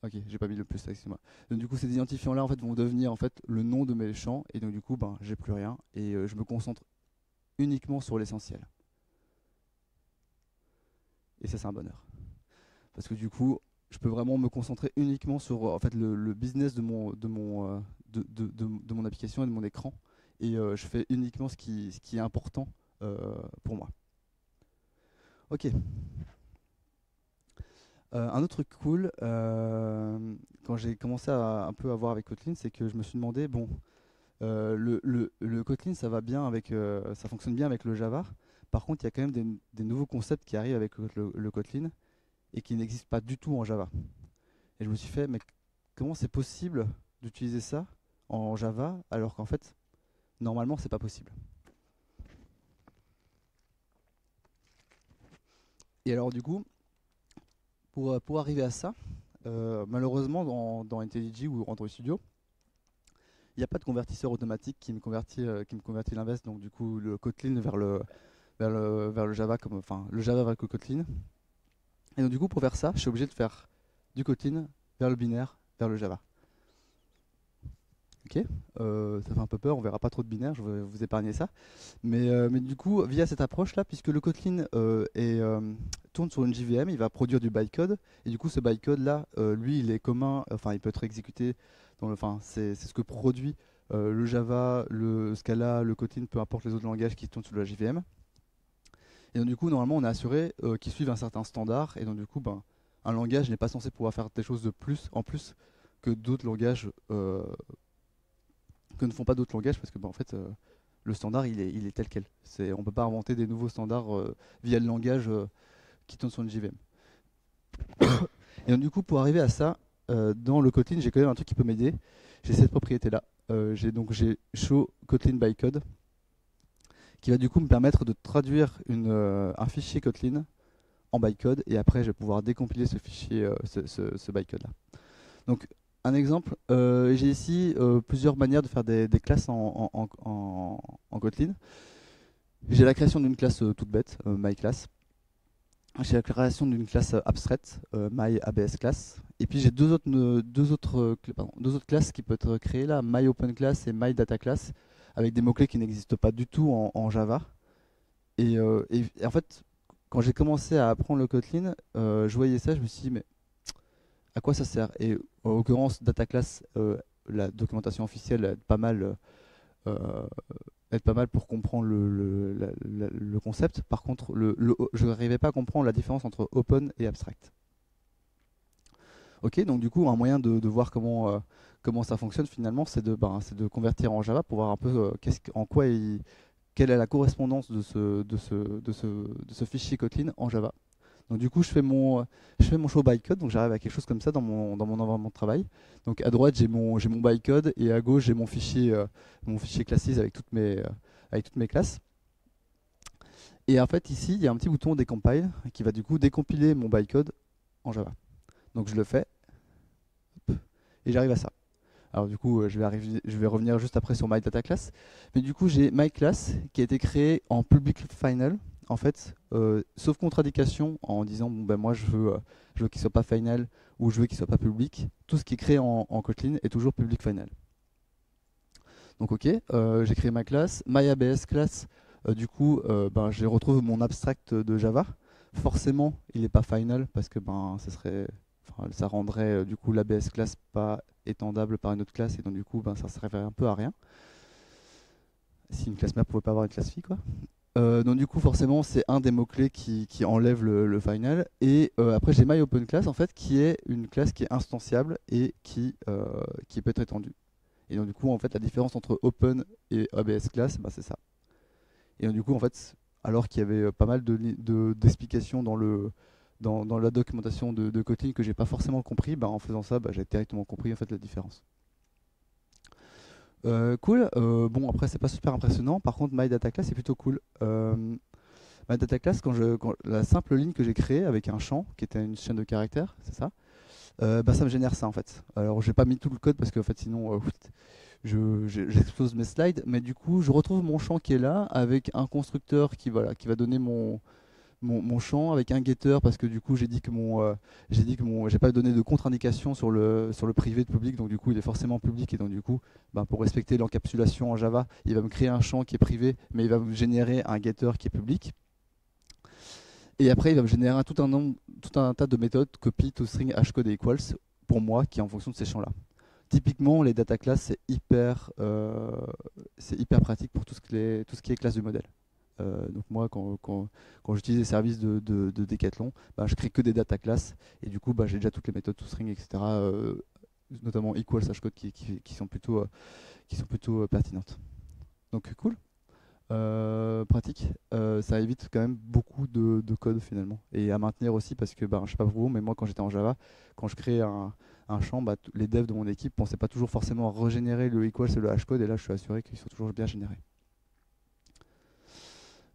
Ok, j'ai pas mis le plus, excuse-moi. Donc du coup, ces identifiants-là en fait vont devenir en fait le nom de mes champs et donc du coup, ben, j'ai plus rien et je me concentre uniquement sur l'essentiel. Et ça, c'est un bonheur parce que du coup, je peux vraiment me concentrer uniquement sur en fait le business de mon application et de mon écran et je fais uniquement ce qui est important pour moi. Ok. Un autre truc cool, quand j'ai commencé à un peu à voir avec Kotlin, c'est que je me suis demandé, bon, le Kotlin, ça va bien avec, ça fonctionne bien avec le Java. Par contre, il y a quand même des nouveaux concepts qui arrivent avec le Kotlin et qui n'existent pas du tout en Java. Et je me suis fait, mais comment c'est possible d'utiliser ça en Java alors qu'en fait, normalement, c'est pas possible. Et alors, du coup, pour arriver à ça, malheureusement, dans IntelliJ ou Android Studio, il n'y a pas de convertisseur automatique qui me convertit l'inverse, donc du coup le Kotlin vers le Java, enfin le Java vers le Kotlin. Et donc du coup pour faire ça, je suis obligé de faire du Kotlin vers le binaire, vers le Java. Ok, ça fait un peu peur, on verra pas trop de binaire, je vais vous épargner ça. Mais du coup, via cette approche-là, puisque le Kotlin tourne sur une JVM, il va produire du bytecode, et du coup ce bytecode-là, lui, il est commun, enfin il peut être exécuté, enfin c'est ce que produit le Java, le Scala, le Kotlin, peu importe les autres langages qui tournent sur la JVM. Et donc du coup, normalement, on est assuré qu'ils suivent un certain standard, et donc du coup, ben, un langage n'est pas censé pouvoir faire des choses de plus, en plus que d'autres langages que ne font pas d'autres langages parce que bah, en fait le standard il est tel quel. On ne peut pas inventer des nouveaux standards via le langage qui tourne sur une JVM. Et donc du coup pour arriver à ça, dans le Kotlin j'ai quand même un truc qui peut m'aider. J'ai cette propriété là. J'ai show Kotlin bytecode qui va du coup me permettre de traduire un fichier Kotlin en bytecode et après je vais pouvoir décompiler ce fichier, ce bytecode là. Donc un exemple, j'ai ici plusieurs manières de faire des classes en Kotlin. J'ai la création d'une classe toute bête, myClass. J'ai la création d'une classe abstraite, myABSClass. Et puis j'ai deux autres classes qui peuvent être créées là, myOpenClass et myDataClass, avec des mots-clés qui n'existent pas du tout en Java. Et en fait, quand j'ai commencé à apprendre le Kotlin, je voyais ça, je me suis dit, mais à quoi ça sert? Et en l'occurrence, data class, la documentation officielle euh, aide pas mal pour comprendre le concept. Par contre, je n'arrivais pas à comprendre la différence entre open et abstract. Ok, donc du coup, un moyen de voir comment ça fonctionne finalement, c'est de convertir en Java pour voir un peu quelle est la correspondance de ce fichier Kotlin en Java. Donc du coup, je fais mon show bytecode, donc j'arrive à quelque chose comme ça dans dans mon environnement de travail. Donc à droite, j'ai mon bytecode et à gauche, j'ai mon fichier classes avec toutes mes classes. Et en fait, ici, il y a un petit bouton décompile qui va du coup décompiler mon bytecode en Java. Donc je le fais et j'arrive à ça. Alors du coup, je vais revenir juste après sur myDataClass. Mais du coup, j'ai myClass qui a été créé en public final. En fait, sauf contre-indication en disant bon ben moi je veux qu'il soit pas final ou je veux qu'il soit pas public. Tout ce qui est créé en Kotlin est toujours public final. Donc ok, j'ai créé ma classe, myABSClass. Du coup, ben, je retrouve mon abstract de Java. Forcément, il n'est pas final parce que ben ça rendrait du coup l'ABS class pas étendable par une autre classe et donc du coup ben, ça servait un peu à rien. Si une classe mère pouvait pas avoir une classe fille quoi. Donc du coup forcément c'est un des mots-clés qui enlève le final. Et après j'ai myOpenClass en fait qui est une classe qui est instanciable et qui peut être étendue. Et donc du coup en fait la différence entre open et ABS class bah, c'est ça. Et donc du coup en fait alors qu'il y avait pas mal d'explications dans la documentation de Kotlin que j'ai pas forcément compris. Bah, en faisant ça, bah, j'ai directement compris en fait la différence. Cool. Bon, après, c'est pas super impressionnant. Par contre, My Data Class est plutôt cool. My Data Class, la simple ligne que j'ai créée avec un champ qui était une chaîne de caractères, c'est ça, bah, ça me génère ça en fait. Alors, j'ai pas mis tout le code parce que en fait, sinon, j'explose mes slides. Mais du coup, je retrouve mon champ qui est là avec un constructeur voilà, qui va donner mon champ avec un getter parce que du coup j'ai pas donné de contre-indication sur le privé de public, donc du coup il est forcément public, et donc du coup ben, pour respecter l'encapsulation en Java il va me créer un champ qui est privé mais il va me générer un getter qui est public, et après il va me générer tout un tas de méthodes copy, toString, hashcode et equals pour moi qui est en fonction de ces champs là. Typiquement les data classes c'est hyper pratique pour tout ce qui est classe du modèle. Donc moi, quand j'utilise les services de Decathlon, bah, je crée que des data classes, et du coup, bah, j'ai déjà toutes les méthodes toString, etc. Notamment equals, hashcode qui sont plutôt pertinentes. Donc cool, pratique. Ça évite quand même beaucoup de code finalement, et à maintenir aussi parce que, bah, je sais pas pour vous, mais moi quand j'étais en Java, quand je crée un champ, bah, les devs de mon équipe pensaient pas toujours forcément à régénérer le equals et le hashcode, et là je suis assuré qu'ils sont toujours bien générés.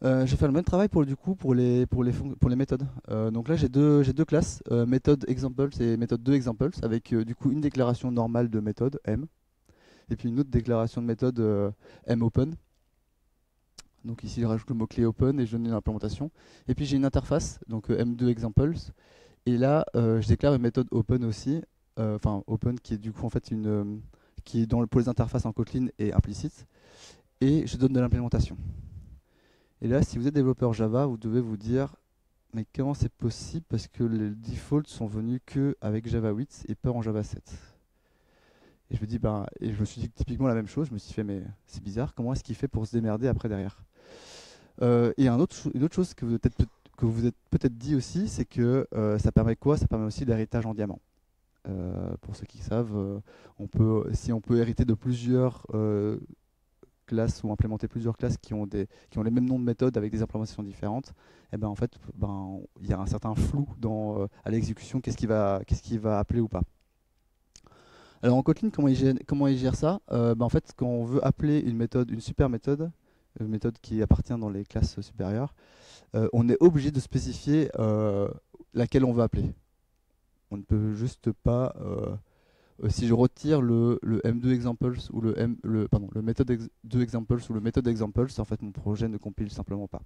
Je vais faire le même travail pour les méthodes. Donc là j'ai deux classes, méthode examples et méthode 2 examples, avec du coup une déclaration normale de méthode m, et puis une autre déclaration de méthode mopen. Donc ici je rajoute le mot-clé open et je donne l'implémentation. Et puis j'ai une interface, donc m2 examples, et là je déclare une méthode open aussi, enfin open qui est du coup en fait qui est pour les interfaces en Kotlin et implicite, et je donne de l'implémentation. Et là, si vous êtes développeur Java, vous devez vous dire, mais comment c'est possible, parce que les defaults sont venus que avec Java 8 et pas en Java 7. Et je me suis dit typiquement la même chose. Je me suis fait, mais c'est bizarre, comment est-ce qu'il fait pour se démerder après derrière? Et une autre chose que vous êtes peut-être dit aussi, c'est que ça permet quoi? Ça permet aussi l'héritage en diamant. Pour ceux qui savent, si on peut hériter de plusieurs classes ou implémenter plusieurs classes qui ont les mêmes noms de méthodes avec des implémentations différentes, et ben en fait il y a un certain flou à l'exécution, qu'est-ce qui va appeler ou pas. Alors en Kotlin, comment il gère ça? En fait, quand on veut appeler une méthode, une super méthode, une méthode qui appartient dans les classes supérieures, on est obligé de spécifier laquelle on veut appeler. On ne peut juste pas si je retire le m2 examples ou le méthode 2 examples ou le méthode examples, en fait mon projet ne compile simplement pas.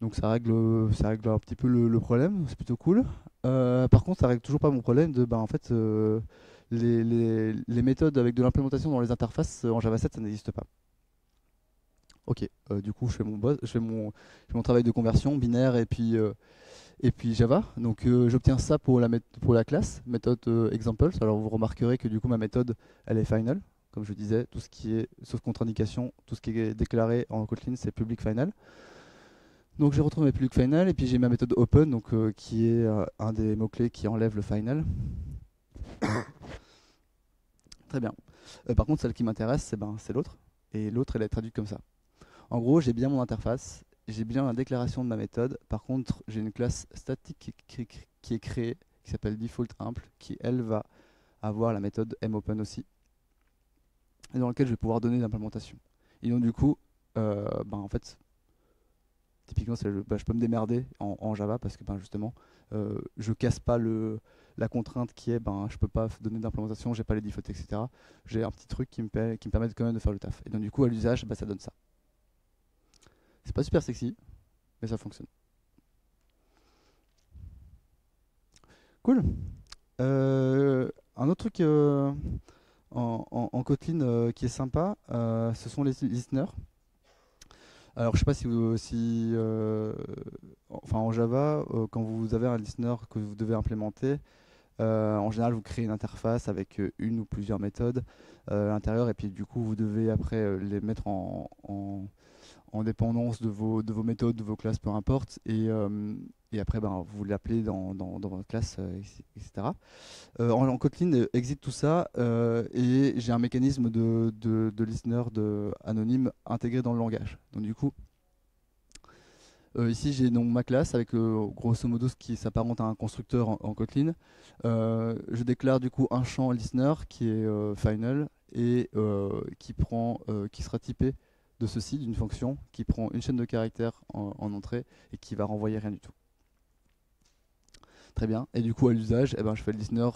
Donc ça règle un petit peu le problème, c'est plutôt cool. Par contre, ça règle toujours pas mon problème de en fait les méthodes avec de l'implémentation dans les interfaces en Java 7 ça n'existe pas. Ok, du coup je fais mon travail de conversion binaire et puis Java. Donc j'obtiens ça pour la classe, méthode examples. Alors vous remarquerez que du coup ma méthode elle est final. Comme je disais, tout ce qui est, sauf contre-indication, tout ce qui est déclaré en Kotlin c'est public final. Donc je retrouve mes public final et puis j'ai ma méthode open, donc, qui est un des mots-clés qui enlève le final. Très bien. Par contre celle qui m'intéresse c'est l'autre. Et l'autre elle est traduite comme ça. En gros j'ai bien mon interface, j'ai bien la déclaration de ma méthode. Par contre, j'ai une classe statique qui est créée, qui s'appelle defaultImpl, qui elle va avoir la méthode mopen aussi, et dans laquelle je vais pouvoir donner l'implémentation. Et donc du coup, en fait, typiquement, je peux me démerder en Java parce que justement, je casse pas la contrainte qui est, je peux pas donner d'implémentation, j'ai pas les defaults, etc. J'ai un petit truc qui me permet quand même de faire le taf. Et donc du coup, à l'usage, ça donne ça. C'est pas super sexy, mais ça fonctionne. Cool. Un autre truc en Kotlin qui est sympa, ce sont les listeners. Alors je sais pas enfin en Java, quand vous avez un listener que vous devez implémenter, en général vous créez une interface avec une ou plusieurs méthodes à l'intérieur, et puis du coup vous devez après les mettre en dépendance de vos méthodes, de vos classes, peu importe, et après vous l'appelez dans votre classe, etc. En Kotlin, exit tout ça, et j'ai un mécanisme de listener anonyme intégré dans le langage. Donc du coup, Ici, j'ai donc ma classe avec grosso modo ce qui s'apparente à un constructeur en Kotlin. Je déclare du coup un champ listener qui est final et qui sera typé de ceci, d'une fonction qui prend une chaîne de caractères en entrée et qui va renvoyer rien du tout. Très bien. Et du coup, à l'usage, eh ben, je fais le listener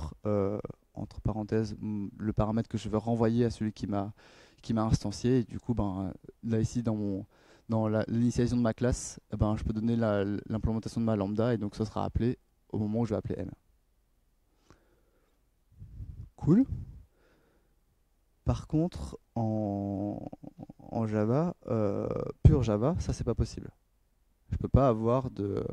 entre parenthèses le paramètre que je veux renvoyer à celui qui m'a instancié. Et du coup, ben, là ici dans l'initialisation de ma classe, eh ben, je peux donner l'implémentation de ma lambda et donc ça sera appelé au moment où je vais appeler m. Cool. Par contre, en Java, pure Java, ça c'est pas possible. Je peux pas avoir de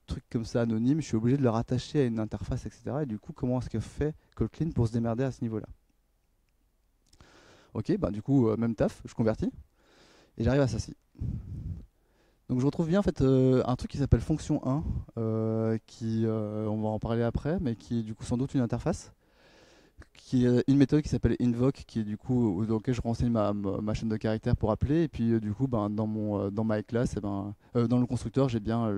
trucs comme ça anonymes, je suis obligé de le rattacher à une interface, etc. Et du coup, comment est-ce que fait Kotlin pour se démerder à ce niveau-là? Ok, bah du coup, même taf, je convertis, et j'arrive à ça-ci. Donc je retrouve bien en fait un truc qui s'appelle fonction 1, on va en parler après, mais qui est du coup sans doute une interface, qui est une méthode qui s'appelle invoke, qui est du coup dans laquelle je renseigne ma chaîne de caractères pour appeler, et puis du coup ben, dans my class, et ben, dans le constructeur, j'ai bien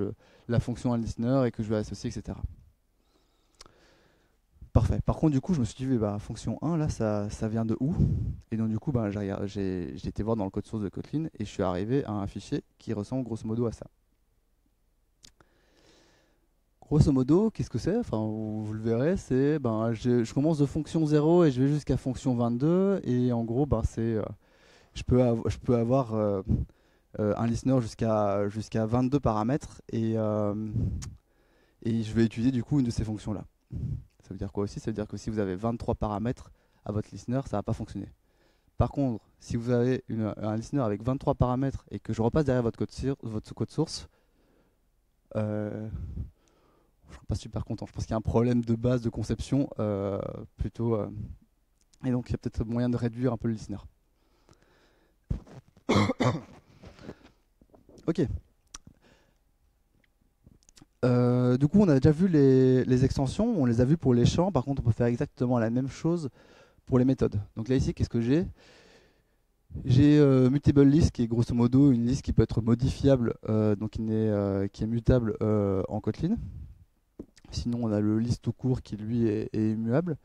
la fonction listener et que je vais associer, etc. Parfait. Par contre, du coup, je me suis dit, bah, fonction 1, là, ça vient de où? Et donc, du coup, bah, j'ai été voir dans le code source de Kotlin et je suis arrivé à un fichier qui ressemble grosso modo à ça. Grosso modo, qu'est-ce que c'est? Enfin, vous le verrez, c'est, ben, je commence de fonction 0 et je vais jusqu'à fonction 22. Et en gros, ben, je peux avoir un listener jusqu'à 22 paramètres et je vais utiliser du coup une de ces fonctions-là. Ça veut dire quoi aussi? Ça veut dire que si vous avez 23 paramètres à votre listener, ça va pas fonctionner. Par contre, si vous avez un listener avec 23 paramètres et que je repasse derrière votre code source, je ne suis pas super content. Je pense qu'il y a un problème de base de conception plutôt. Et donc il y a peut-être moyen de réduire un peu le listener. Ok. Du coup, on a déjà vu les extensions, on les a vues pour les champs. Par contre, on peut faire exactement la même chose pour les méthodes. Donc là ici, qu'est-ce que j'ai? J'ai mutable list qui est grosso modo une liste qui peut être modifiable, donc qui est mutable en Kotlin. Sinon, on a le list tout court qui lui est immuable.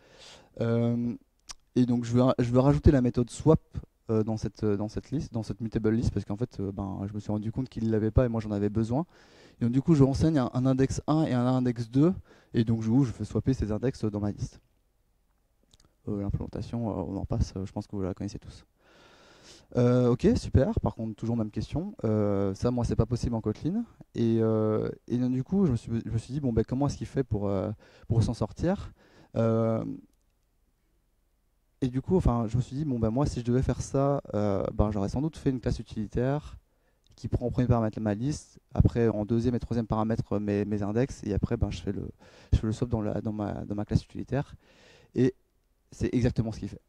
Et donc, je veux rajouter la méthode swap dans cette liste, dans cette mutable list, parce qu'en fait, ben, je me suis rendu compte qu'il ne l'avait pas et moi j'en avais besoin. Et donc, du coup, je renseigne un index 1 et un index 2, et donc je fais swapper ces index dans ma liste. L'implémentation, on en passe, je pense que vous la connaissez tous. Ok, super. Par contre, toujours même question. Ça, moi, c'est pas possible en Kotlin. Et donc, du coup, je me suis dit, bon, ben, comment est-ce qu'il fait pour s'en sortir? Et du coup, enfin, je me suis dit, bon, ben, moi, si je devais faire ça, ben, j'aurais sans doute fait une classe utilitaire qui prend en premier paramètre ma liste, après en deuxième et troisième paramètre mes index, et après, ben, je fais le swap dans ma classe utilitaire. Et c'est exactement ce qu'il fait.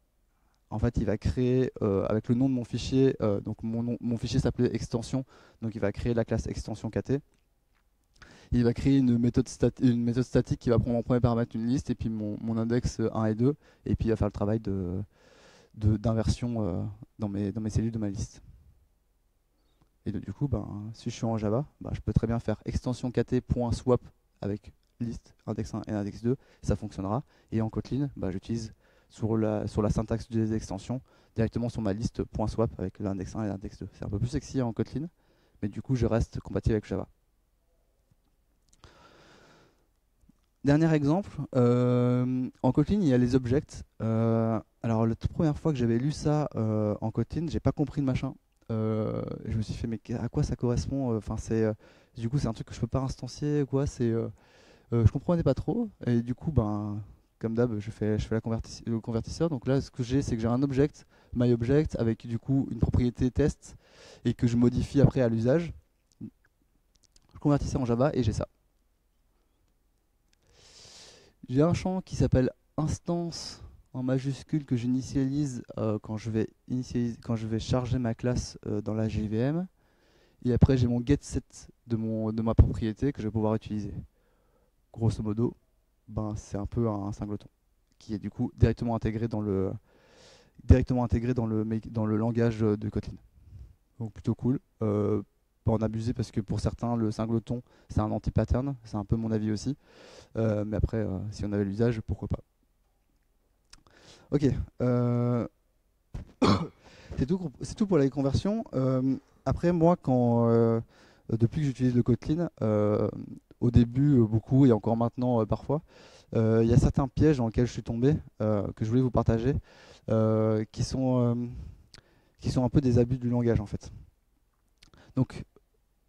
En fait, il va créer avec le nom de mon fichier, donc mon fichier s'appelait extension, donc il va créer la classe extension kt. Il va créer une méthode statique qui va prendre en premier paramètre une liste et puis mon index 1 et 2, et puis il va faire le travail d'inversion dans mes cellules de ma liste. Et donc, du coup, ben, si je suis en Java, ben, je peux très bien faire extension kt.swap avec liste index 1 et index 2, ça fonctionnera. Et en Kotlin, ben, j'utilise sur la syntaxe des extensions directement sur ma liste .swap avec l'index 1 et l'index 2. C'est un peu plus sexy en Kotlin, mais du coup, je reste compatible avec Java. Dernier exemple, en Kotlin, il y a les objects. Alors, la toute première fois que j'avais lu ça en Kotlin, j'ai pas compris le machin. Je me suis fait, mais à quoi ça correspond? Enfin, du coup, c'est un truc que je peux pas instancier, quoi. Je comprenais pas trop. Et du coup, ben, comme d'hab, je fais le convertisseur. Donc là, ce que j'ai, c'est que j'ai un object, myObject, avec du coup une propriété test, et que je modifie après à l'usage. Je convertis ça en Java et j'ai ça. J'ai un champ qui s'appelle instance en majuscule que j'initialise quand je vais charger ma classe dans la JVM. Et après, j'ai mon getSet de ma propriété que je vais pouvoir utiliser. Grosso modo, ben, c'est un peu un singleton qui est du coup directement intégré dans le langage de Kotlin. donc plutôt cool. Pas en abuser parce que pour certains, le singleton, c'est un anti-pattern, c'est un peu mon avis aussi. Mais après, si on avait l'usage, pourquoi pas. Ok, c'est tout pour la conversion. Après, moi, depuis que j'utilise le Kotlin, au début beaucoup et encore maintenant parfois, il y a certains pièges dans lesquels je suis tombé, que je voulais vous partager, euh, qui sont, euh, qui sont un peu des abus du langage en fait. Donc,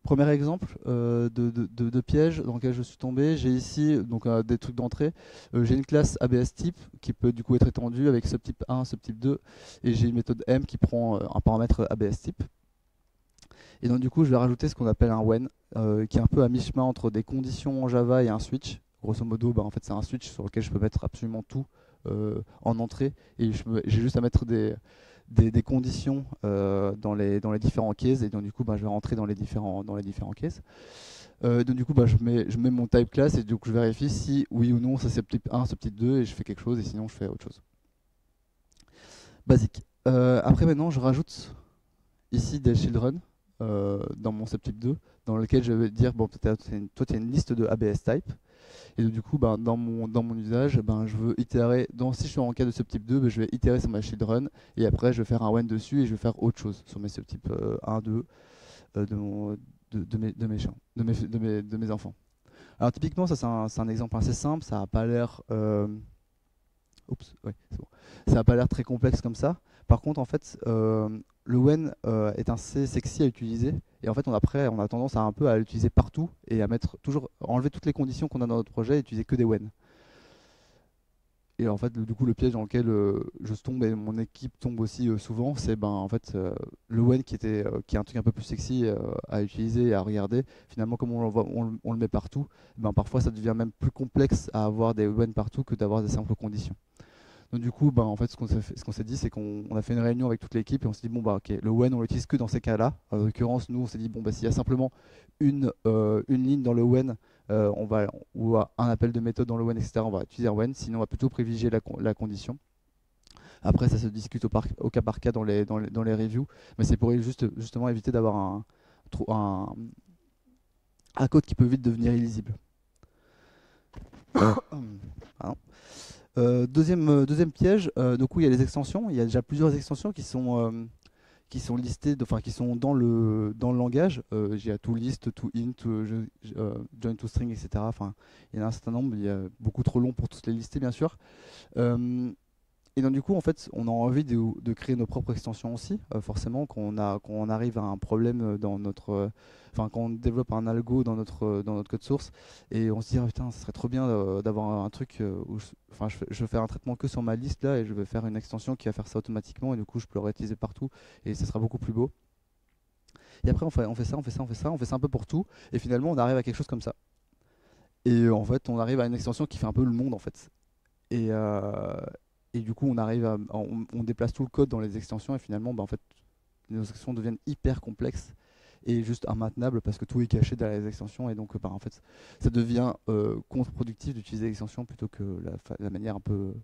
premier exemple de piège dans lequel je suis tombé, j'ai ici donc, des trucs d'entrée. J'ai une classe ABS type qui peut du coup être étendue avec subtype 1, subtype 2, et j'ai une méthode M qui prend un paramètre ABS type. Et donc du coup, je vais rajouter ce qu'on appelle un when, qui est un peu à mi-chemin entre des conditions en Java et un switch. Grosso modo, bah, en fait, c'est un switch sur lequel je peux mettre absolument tout en entrée, et j'ai juste à mettre des conditions dans les différents cases, et donc du coup, bah, je vais rentrer dans les différents cases. Donc du coup, bah, je mets mon type class, et donc je vérifie si oui ou non ça c'est type 1, type 2, et je fais quelque chose, et sinon je fais autre chose. Basique. Après maintenant, je rajoute ici des children dans mon subtype 2, dans lequel je vais dire, bon, toi tu as une liste de ABS type, et donc, du coup, ben, dans mon usage, ben, je veux itérer, si je suis en cas de subtype 2, ben, je vais itérer sur ma children, et après je vais faire un when dessus, et je vais faire autre chose sur mes subtypes 1, 2 de mes enfants. Alors typiquement, ça c'est un exemple assez simple, ça n'a pas l'air oups, ouais, c'est bon. Ça n'a pas l'air très complexe comme ça. Par contre, en fait, le when est assez sexy à utiliser. Et en fait, on a tendance à un peu à l'utiliser partout et à mettre toujours, enlever toutes les conditions qu'on a dans notre projet et utiliser que des when. Et en fait, du coup, le piège dans lequel je tombe et mon équipe tombe aussi souvent, c'est ben en fait le when qui est un truc un peu plus sexy à utiliser et à regarder. Finalement, comme on le met partout, ben parfois ça devient même plus complexe à avoir des when partout que d'avoir des simples conditions. Donc du coup, bah, en fait, ce qu'on s'est dit, c'est qu'on a fait une réunion avec toute l'équipe et on s'est dit, bon, bah, ok, le when, on l'utilise que dans ces cas-là. En l'occurrence, nous, on s'est dit, bon, bah, s'il y a simplement une ligne dans le when, ou un appel de méthode dans le when, etc., on va utiliser un when, sinon on va plutôt privilégier la condition. Après, ça se discute au cas par cas dans les reviews, mais c'est pour justement éviter d'avoir un, un code qui peut vite devenir illisible. Pardon. Deuxième piège, du coup il y a les extensions. Il y a déjà plusieurs extensions qui sont listées, enfin qui sont dans le langage. J'ai toList, toInt, join toString, etc. Enfin, il y en a un certain nombre. Il y a beaucoup trop long pour tous les lister, bien sûr. Euh, et donc du coup, en fait, on a envie de créer nos propres extensions aussi. Forcément, quand on arrive à un problème enfin quand on développe un algo dans notre code source, et on se dit ah, putain, ça serait trop bien d'avoir un truc où enfin, je vais faire un traitement que sur ma liste là, et je vais faire une extension qui va faire ça automatiquement, et du coup, je peux le réutiliser partout, et ça sera beaucoup plus beau. Et après, on fait ça, on fait ça, on fait ça, on fait ça un peu pour tout, et finalement, on arrive à quelque chose comme ça. Et en fait, on arrive à une extension qui fait un peu le monde en fait. Et, et du coup, on déplace tout le code dans les extensions et finalement, bah, en fait, les extensions deviennent hyper complexes et juste immatenables parce que tout est caché derrière les extensions et donc, bah, en fait, ça devient contre-productif d'utiliser les extensions plutôt que la manière un peu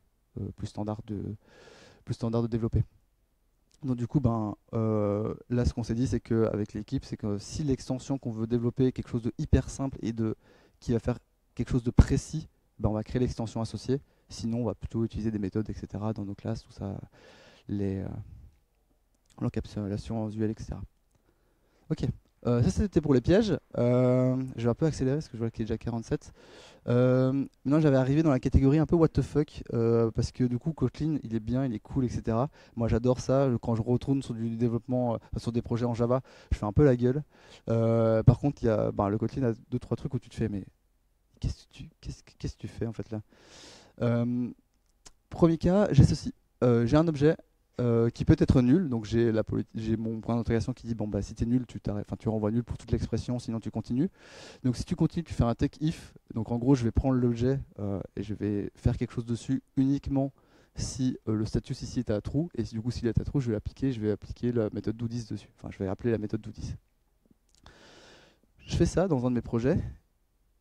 plus standard de développer. Donc du coup, ben, là, ce qu'on s'est dit, c'est qu'avec l'équipe, c'est que si l'extension qu'on veut développer est quelque chose de hyper simple et qui va faire quelque chose de précis, ben, on va créer l'extension associée. Sinon, on va plutôt utiliser des méthodes, etc. dans nos classes, tout ça, les l'encapsulation visuelle, etc. Ok, ça c'était pour les pièges. Je vais un peu accélérer parce que je vois qu'il est déjà 47. Maintenant, j'avais arrivé dans la catégorie un peu what the fuck, parce que du coup, Kotlin, il est bien, il est cool, etc. Moi, j'adore ça. Quand je retourne sur du développement, sur des projets en Java, je fais un peu la gueule. Par contre, le Kotlin a deux, trois trucs où tu te fais, mais qu'est-ce que tu fais en fait là? Euh, Premier cas, j'ai ceci. J'ai un objet qui peut être nul, donc j'ai mon point d'interrogation qui dit bon bah si t'es nul, tu renvoies nul pour toute l'expression, sinon tu continues. Donc si tu continues, tu fais un take if. Donc en gros, je vais prendre l'objet et je vais faire quelque chose dessus uniquement si le status ici est à true, et du coup s'il est à true, je vais appliquer la méthode do10 dessus. Enfin, je vais appeler la méthode do10. Je fais ça dans un de mes projets.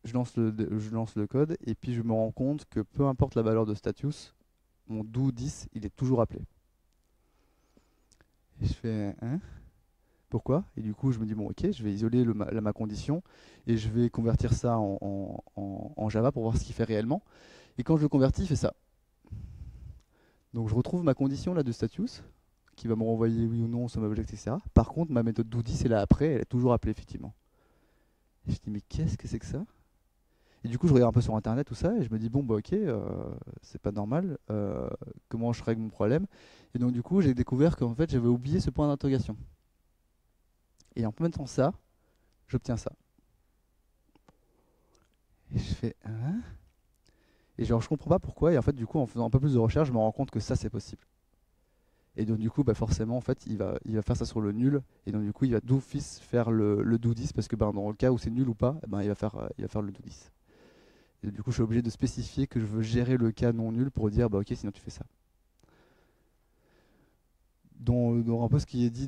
Je lance le code et puis je me rends compte que peu importe la valeur de status, mon do10 il est toujours appelé. Et je fais hein. Pourquoi? Et du coup, je me dis, bon, ok, je vais isoler ma condition et je vais convertir ça en Java pour voir ce qu'il fait réellement. Et quand je le convertis, il fait ça. Donc je retrouve ma condition là de status qui va me renvoyer oui ou non sur object, etc. Par contre, ma méthode doDis, c'est là après, elle est toujours appelée effectivement. Et je dis, mais qu'est-ce que c'est que ça? Et du coup, je regarde un peu sur internet, tout ça, et je me dis, bon, bah ok, c'est pas normal, comment je règle mon problème? Et donc, du coup, j'ai découvert qu'en fait, j'avais oublié ce point d'interrogation. Et en mettant ça, j'obtiens ça. Et je fais, hein? Et genre, je comprends pas pourquoi, et en fait, du coup, en faisant un peu plus de recherche, je me rends compte que ça, c'est possible. Et donc, du coup, bah, forcément, en fait, il va faire ça sur le nul, et donc, du coup, il va d'office faire le do10, parce que bah, dans le cas où c'est nul ou pas, bah, il va faire le do10. Et du coup, je suis obligé de spécifier que je veux gérer le cas non nul pour dire, bah ok, sinon tu fais ça. Dans un peu ce qui est dit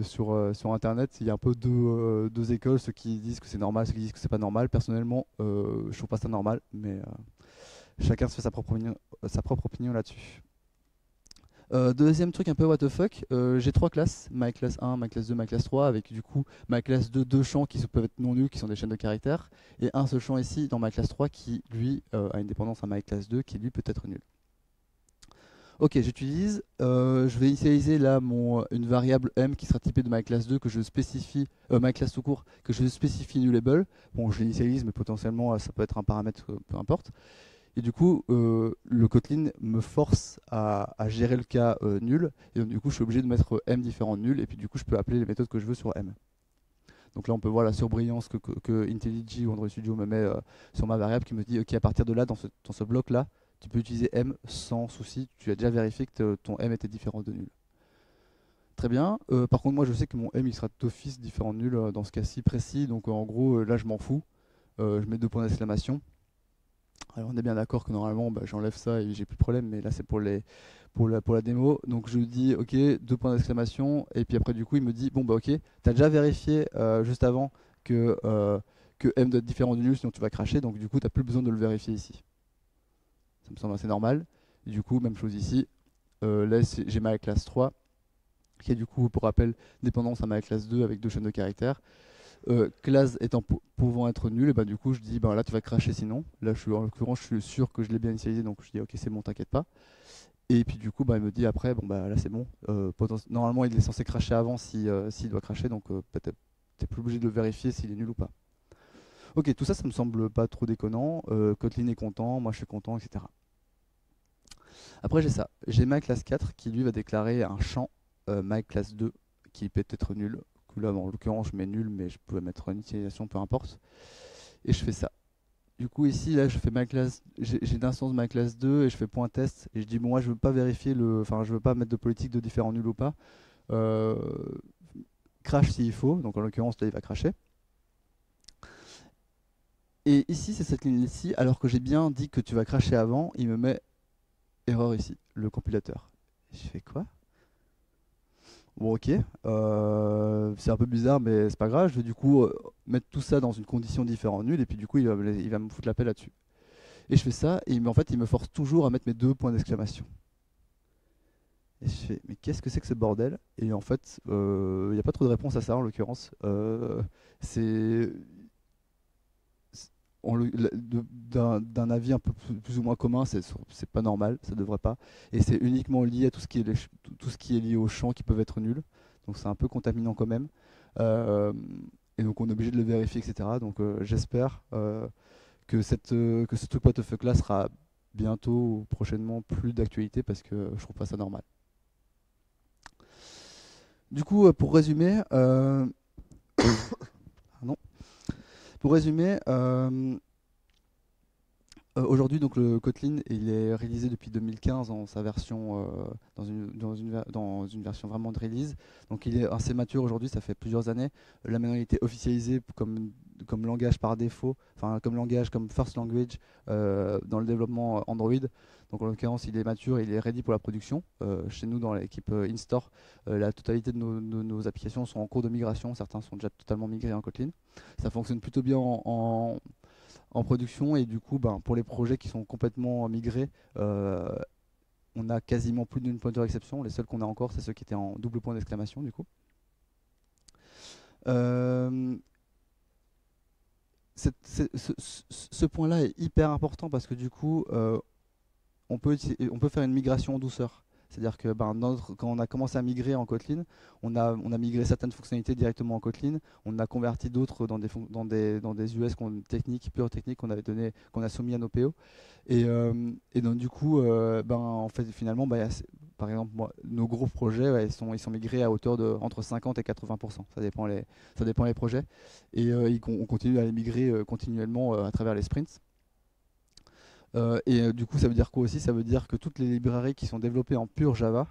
sur Internet, il y a un peu deux écoles, ceux qui disent que c'est normal, ceux qui disent que c'est pas normal. Personnellement, je trouve pas ça normal, mais chacun se fait sa propre opinion là-dessus. Deuxième truc un peu what the fuck, j'ai trois classes, ma classe 1, ma classe 2, ma classe 3, avec du coup ma classe 2, deux champs qui peuvent être non nuls, qui sont des chaînes de caractères, et un seul champ ici dans ma classe 3 qui lui a une dépendance à ma classe 2 qui lui peut être nul. Ok, j'utilise, je vais initialiser là une variable m qui sera typée de ma classe 2 que je spécifie, ma classe tout court, que je spécifie nullable. Bon, je l'initialise, mais potentiellement ça peut être un paramètre, peu importe. Et du coup, le Kotlin me force à gérer le cas nul. Et donc, du coup, je suis obligé de mettre m différent de nul. Et puis, du coup, je peux appeler les méthodes que je veux sur m. Donc là, on peut voir la surbrillance que IntelliJ ou Android Studio me met sur ma variable qui me dit, OK, à partir de là, dans ce bloc-là, tu peux utiliser m sans souci. Tu as déjà vérifié que ton m était différent de nul. Très bien. Par contre, moi, je sais que mon m il sera d'office différent de nul dans ce cas-ci précis. Donc, en gros, là, je m'en fous. Je mets deux points d'exclamation. Alors on est bien d'accord que normalement bah, j'enlève ça et j'ai plus de problème, mais là c'est pour la démo. Donc je dis ok, deux points d'exclamation, et puis après du coup il me dit bon bah ok, t'as déjà vérifié juste avant que m doit être différent du nul, sinon tu vas cracher, donc du coup t'as plus besoin de le vérifier ici. Ça me semble assez normal. Et du coup, même chose ici, là j'ai ma classe 3 qui est du coup pour rappel dépendance à ma classe 2 avec deux chaînes de caractères. Classe étant pouvant être nul, et bah du coup je dis bah là tu vas cracher sinon. Là en l'occurrence je suis sûr que je l'ai bien initialisé, donc je dis ok c'est bon, t'inquiète pas. Et puis du coup bah il me dit après bon bah là c'est bon. Normalement il est censé cracher avant s'il doit cracher, donc peut-être t'es plus obligé de le vérifier s'il est nul ou pas. Ok, tout ça ça me semble pas trop déconnant. Kotlin est content, moi je suis content, etc. Après j'ai ça, j'ai ma classe 4 qui lui va déclarer un champ my class 2 qui peut être nul. Là en l'occurrence je mets nul, mais je peux mettre une utilisation, peu importe. Et je fais ça. Du coup ici là je fais ma classe, j'ai d'instance de ma classe 2 et je fais point test et je dis bon moi je veux pas vérifier enfin je veux pas mettre de politique de différent nul ou pas. Euh, Crash s'il faut, donc en l'occurrence là il va cracher. Et ici c'est cette ligne ici, alors que j'ai bien dit que tu vas cracher avant, il me met erreur ici, le compilateur. Je fais quoi? Bon ok, c'est un peu bizarre mais c'est pas grave, je vais du coup mettre tout ça dans une condition différente nulle et puis du coup il va me foutre la paix là-dessus. Et je fais ça et en fait il me force toujours à mettre mes deux points d'exclamation. Et je fais mais qu'est-ce que c'est que ce bordel? Et en fait il n'y a pas trop de réponse à ça en l'occurrence. C'est d'un avis un peu plus ou moins commun, c'est pas normal, ça devrait pas. Et c'est uniquement lié à tout ce qui est lié aux champs qui peuvent être nuls. Donc c'est un peu contaminant quand même. Euh, et donc on est obligé de le vérifier, etc. Donc j'espère que ce truc what the fuck là sera bientôt ou prochainement plus d'actualité parce que je trouve pas ça normal. Du coup, pour résumer, pardon. Pour résumer, aujourd'hui, donc le Kotlin, il est réalisé depuis 2015 en sa version, dans une version vraiment de release. Donc il est assez mature aujourd'hui, ça fait plusieurs années. Là maintenant, il a été officialisé comme langage par défaut, enfin comme langage, comme first language dans le développement Android. Donc en l'occurrence, il est mature, il est ready pour la production. Chez nous, dans l'équipe InStore, la totalité de nos applications sont en cours de migration. Certains sont déjà totalement migrés en Kotlin. Ça fonctionne plutôt bien en production et du coup ben, pour les projets qui sont complètement migrés on a quasiment plus d'une pointeur exception. Les seuls qu'on a encore c'est ceux qui étaient en double point d'exclamation du coup. Euh, ce point-là est hyper important parce que du coup, on peut faire une migration en douceur. C'est-à-dire que ben, quand on a commencé à migrer en Kotlin, on a migré certaines fonctionnalités directement en Kotlin, on a converti d'autres dans des US techniques, pure techniques qu'on avait donné, qu'on a soumis à nos PO. Et donc du coup, ben, en fait, finalement, ben, par exemple, moi, nos gros projets, ouais, ils sont migrés à hauteur de entre 50 et 80%. Ça dépend les projets. On continue à les migrer continuellement à travers les sprints. Du coup, ça veut dire quoi aussi? Ça veut dire que toutes les librairies qui sont développées en pure Java,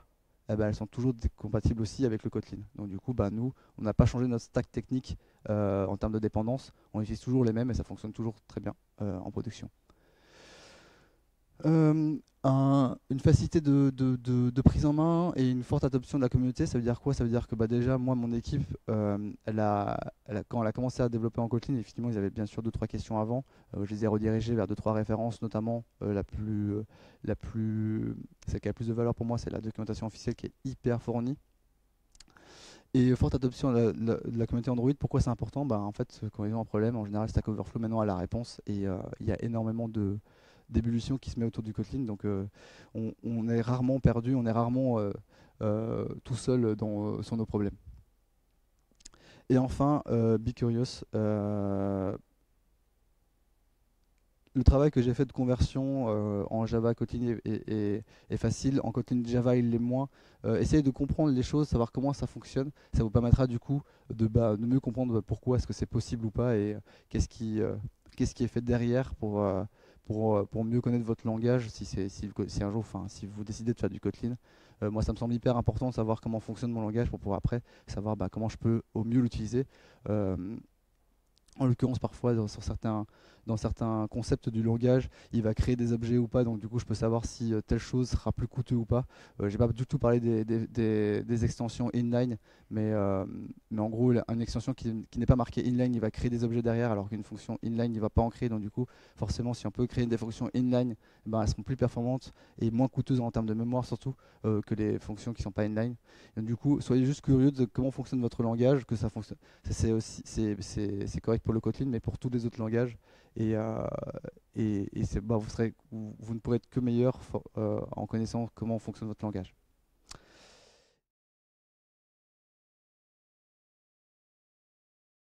eh ben, elles sont toujours compatibles aussi avec le Kotlin. Donc du coup, bah, nous, on n'a pas changé notre stack technique en termes de dépendance. On utilise toujours les mêmes et ça fonctionne toujours très bien en production. Euh, une facilité de prise en main et une forte adoption de la communauté, ça veut dire quoi? Ça veut dire que bah, déjà, moi, mon équipe, quand elle a commencé à développer en Kotlin, effectivement, ils avaient bien sûr deux, trois questions avant. Je les ai redirigés vers deux, trois références, notamment celle qui a le plus de valeur pour moi, c'est la documentation officielle qui est hyper fournie. Et forte adoption de la communauté Android, pourquoi c'est important? Bah, en fait, quand ils ont un problème, en général, Stack Overflow maintenant a la réponse et il y a énormément d'ébullition qui se met autour du Kotlin. Donc, on est rarement perdu, on est rarement tout seul sur nos problèmes. Et enfin, Be Curious. Le travail que j'ai fait de conversion en Java Kotlin est facile, en Kotlin Java il l'est moins. Essayez de comprendre les choses, savoir comment ça fonctionne. Ça vous permettra du coup de mieux comprendre pourquoi est-ce que c'est possible ou pas et qu'est-ce qui est fait derrière pour mieux connaître votre langage si un jour, enfin, si vous décidez de faire du Kotlin. Moi, ça me semble hyper important de savoir comment fonctionne mon langage pour pouvoir après savoir bah, comment je peux au mieux l'utiliser. Euh, En l'occurrence, parfois, dans certains concepts du langage, il va créer des objets ou pas. Donc, du coup, je peux savoir si telle chose sera plus coûteux ou pas. J'ai pas du tout parlé des extensions inline, mais en gros, une extension qui n'est pas marquée inline, il va créer des objets derrière, alors qu'une fonction inline, il va pas en créer. Donc, du coup, forcément, si on peut créer des fonctions inline, ben, elles seront plus performantes et moins coûteuses en termes de mémoire, surtout, que les fonctions qui sont pas inline. Donc, du coup, soyez juste curieux de comment fonctionne votre langage, que ça fonctionne. C'est correct pour le Kotlin, mais pour tous les autres langages. Et, euh, bah, vous ne pourrez être que meilleur en connaissant comment fonctionne votre langage.